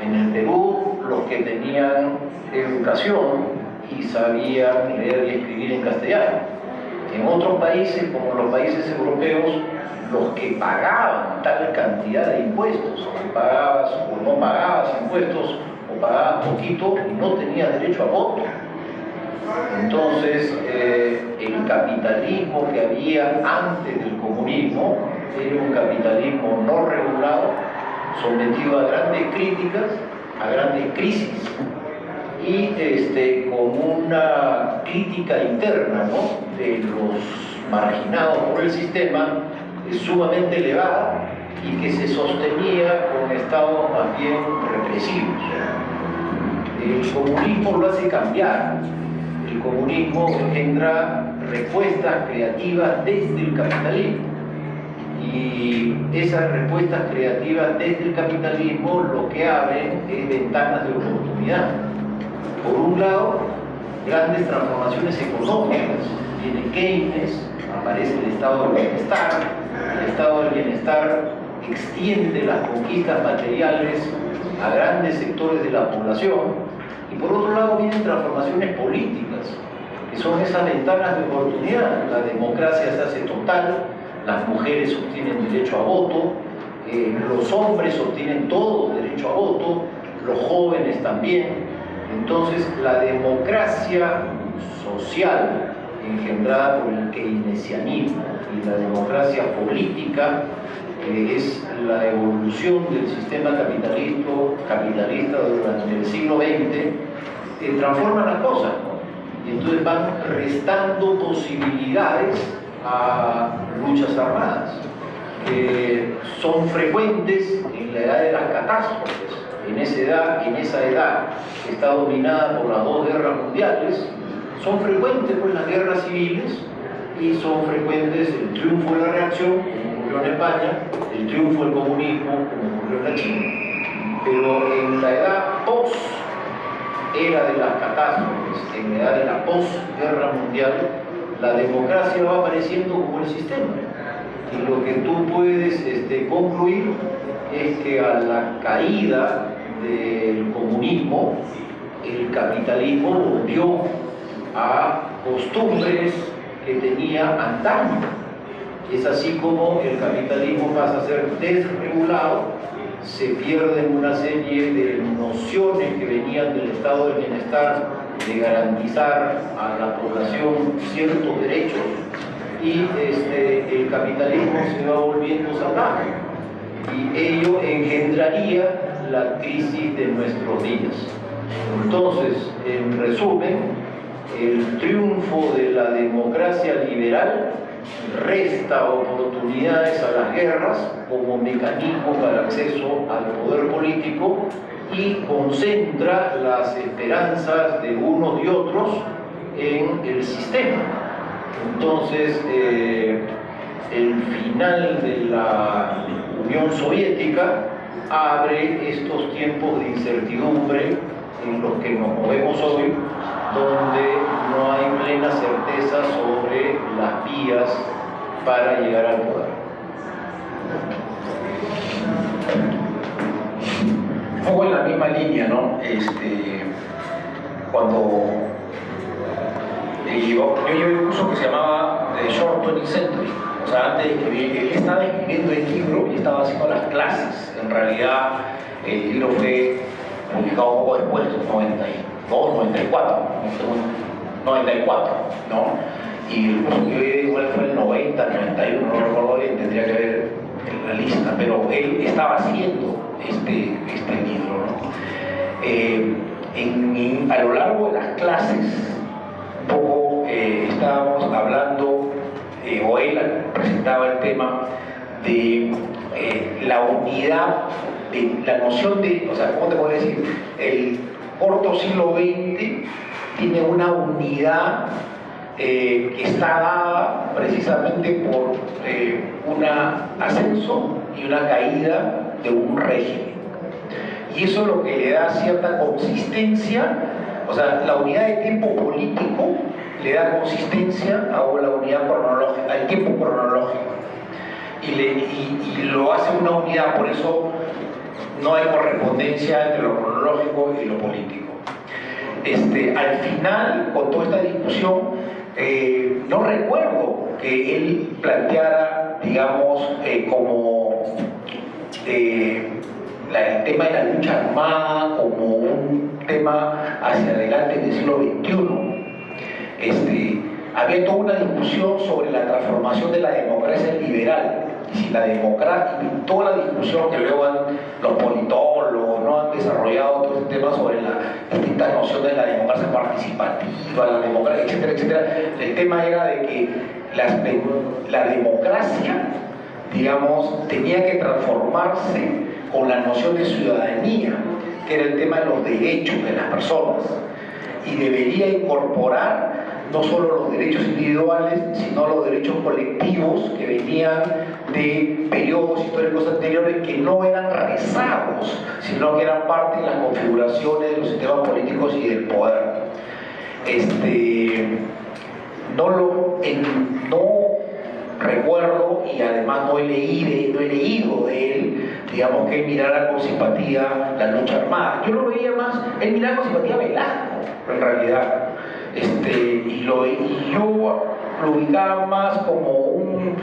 En el Perú, los que tenían educación y sabían leer y escribir en castellano. En otros países, como los países europeos, los que pagaban tal cantidad de impuestos, o pagabas o no pagabas impuestos, o pagabas poquito y no tenías derecho a voto. Entonces, el capitalismo que había antes del comunismo era un capitalismo no regulado, sometido a grandes críticas, a grandes crisis, y con una crítica interna, ¿no?, de los marginados por el sistema sumamente elevada, y que se sostenía con estados más bien represivos. El comunismo lo hace cambiar. El comunismo engendra respuestas creativas desde el capitalismo, y esas respuestas creativas desde el capitalismo lo que abren es ventanas de oportunidad. Por un lado, grandes transformaciones económicas. Viene Keynes, aparece el estado del bienestar. El estado del bienestar extiende las conquistas materiales a grandes sectores de la población. Y por otro lado vienen transformaciones políticas. que son esas ventanas de oportunidad. La democracia se hace total, las mujeres obtienen derecho a voto, los hombres obtienen todo derecho a voto, los jóvenes también. Entonces, la democracia social engendrada por el keynesianismo y la democracia política es la evolución del sistema capitalista durante el siglo XX, transforman las cosas, ¿no? Y entonces van restando posibilidades a luchas armadas, que son frecuentes en la edad de las catástrofes. En esa edad que está dominada por las dos guerras mundiales, son frecuentes pues las guerras civiles y son frecuentes el triunfo de la reacción, como ocurrió en España, el triunfo del comunismo, como ocurrió en la China. Pero en la edad post-era de las catástrofes, en la edad de la post-guerra mundial, la democracia va apareciendo como el sistema. Y lo que tú puedes concluir es que a la caída del comunismo, el capitalismo volvió a costumbres que tenía antaño. Es así como el capitalismo pasa a ser desregulado, se pierden una serie de nociones que venían del estado del bienestar de garantizar a la población ciertos derechos, y el capitalismo se va volviendo salvaje, y ello engendraría la crisis de nuestros días. Entonces, en resumen, el triunfo de la democracia liberal resta oportunidades a las guerras como mecanismo para acceso al poder político y concentra las esperanzas de unos y otros en el sistema. Entonces, el final de la Unión Soviética abre estos tiempos de incertidumbre en los que nos movemos hoy, donde no hay plena certeza sobre las vías para llegar al poder. Un poco en la misma línea, ¿no? Cuando yo llevé un curso que se llamaba Short 20th Century, o sea, antes de escribir, él estaba escribiendo el libro y estaba haciendo las clases. En realidad, el libro fue publicado un poco después, 92, 94, ¿no? Y el curso que yo llevé igual fue el 90, 91, no recuerdo bien, tendría que ver en la lista, pero él estaba haciendo este libro, ¿no? A lo largo de las clases, un poco estábamos hablando, o él presentaba el tema de la unidad, de la noción de, o sea, ¿cómo te puedo decir? El corto siglo XX tiene una unidad que está dada precisamente por un ascenso y una caída de un régimen. Y eso es lo que le da cierta consistencia, o sea, la unidad de tiempo político le da consistencia a la unidad cronológica, al tiempo cronológico. Y lo hace una unidad, por eso no hay correspondencia entre lo cronológico y lo político. Al final, con toda esta discusión, no recuerdo que él planteara, digamos, como el tema de la lucha armada como un tema hacia adelante del siglo XXI. Había toda una discusión sobre la transformación de la democracia liberal. Y si la democracia, toda la discusión que luego los politólogos no han desarrollado todo este tema sobre la distinta noción de la democracia participativa, la democracia, etcétera, etcétera. El tema era de que la democracia, digamos, tenía que transformarse con la noción de ciudadanía, que era el tema de los derechos de las personas, y debería incorporar no solo los derechos individuales, sino los derechos colectivos que venían de periodos históricos anteriores que no eran rezados, sino que eran parte de las configuraciones de los sistemas políticos y del poder. No recuerdo, y además no he leído de él, digamos, que él mirara con simpatía la lucha armada. Yo lo veía más, él miraba con simpatía a Velasco, en realidad. Y y yo lo ubicaba más como un,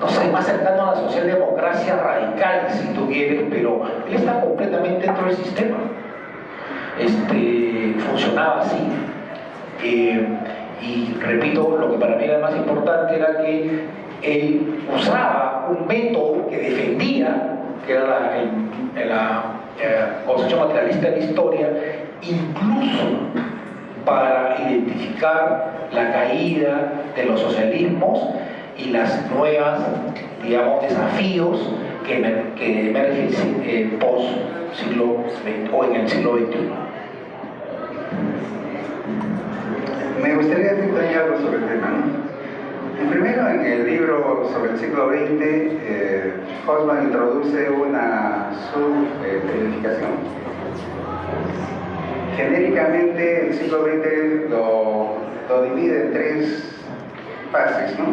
no sé, más cercano a la socialdemocracia radical, si tú quieres, pero él está completamente dentro del sistema. Funcionaba así. Y repito, lo que para mí era más importante era que él usaba un método que defendía, que era la concepción materialista de la historia, incluso para identificar la caída de los socialismos y las nuevas, digamos, desafíos que emergen post siglo XX o en el siglo XXI. Me gustaría decir algo sobre el tema, ¿no? Primero, en el libro sobre el siglo XX, Hobsbawm introduce una subperiodificación. Genéricamente, el siglo XX lo divide en tres fases, ¿no?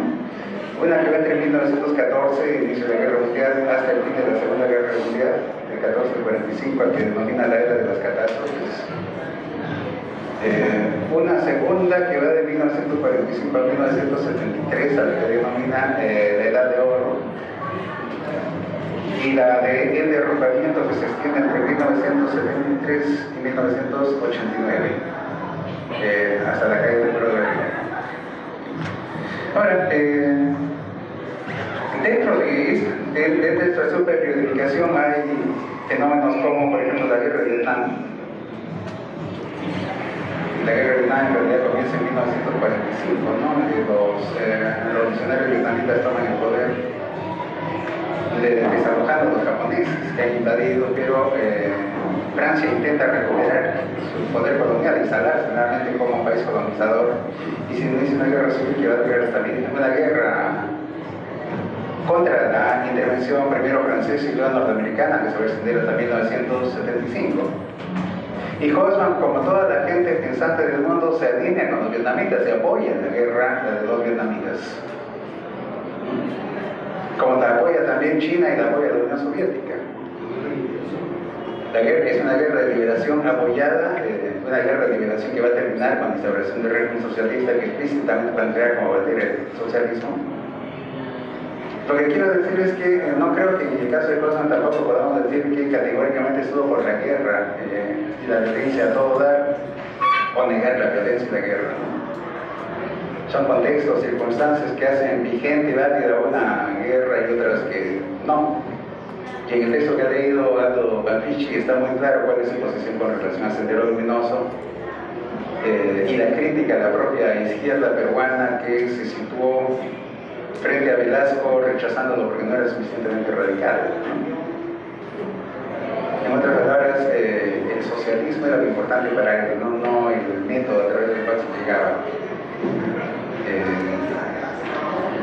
Una que va entre 1914, inicio de la Guerra Mundial, hasta el fin de la Segunda Guerra Mundial, de 14 al 45, al que denomina la era de las catástrofes. Una segunda que va de 1945 a 1973, a la que denomina la Edad de Oro, y la de el derrumbamiento que se extiende entre 1973 y 1989, hasta la caída del muro de Berlín. Ahora, dentro de esta superperiodificación hay fenómenos como, por ejemplo, la guerra de Vietnam. La guerra de Vietnam en realidad comienza en 1945, ¿no? Los revolucionarios vietnamitas toman el poder, desalojando a los japoneses que han invadido, pero Francia intenta recuperar su poder colonial, instalarse realmente como país colonizador, y se inicia una guerra civil que va a durar hasta una guerra contra la intervención primero francesa y luego norteamericana, que se va a extender hasta 1975. Y Hobsbawm, como toda la gente pensante del mundo, se alinea con los vietnamitas, se apoya en la guerra de los vietnamitas. Como la apoya también China y la apoya la Unión Soviética. La guerra es una guerra de liberación apoyada, una guerra de liberación que va a terminar con la instauración del régimen socialista que explícitamente plantea como batir el socialismo. Lo que quiero decir es que no creo que en el caso de Hobsbawm tampoco podamos decir que categóricamente estuvo por la guerra y la violencia a todo dar, o negar la violencia y la guerra. Son contextos, circunstancias que hacen vigente y válida una guerra y otras que no. Y en el texto que ha leído Aldo Banfichi está muy claro cuál es su posición con relación al Sendero Luminoso y la crítica a la propia izquierda peruana que se situó frente a Velasco rechazándolo porque no era suficientemente radical. En otras palabras, el socialismo era lo importante para él, no el método a través del cual se llegaba.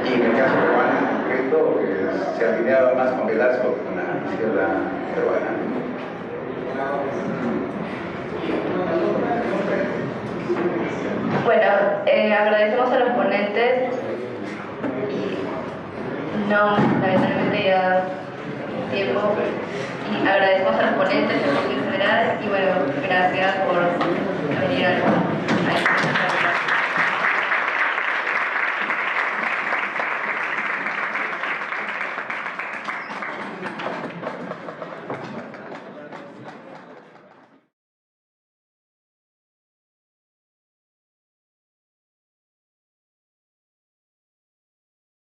Y en el caso peruano en concreto, se alineaba más con Velasco que con la izquierda peruana. Bueno, agradecemos a los ponentes. No, lamentablemente ya tiempo. Y agradecemos a los ponentes en general y bueno, gracias por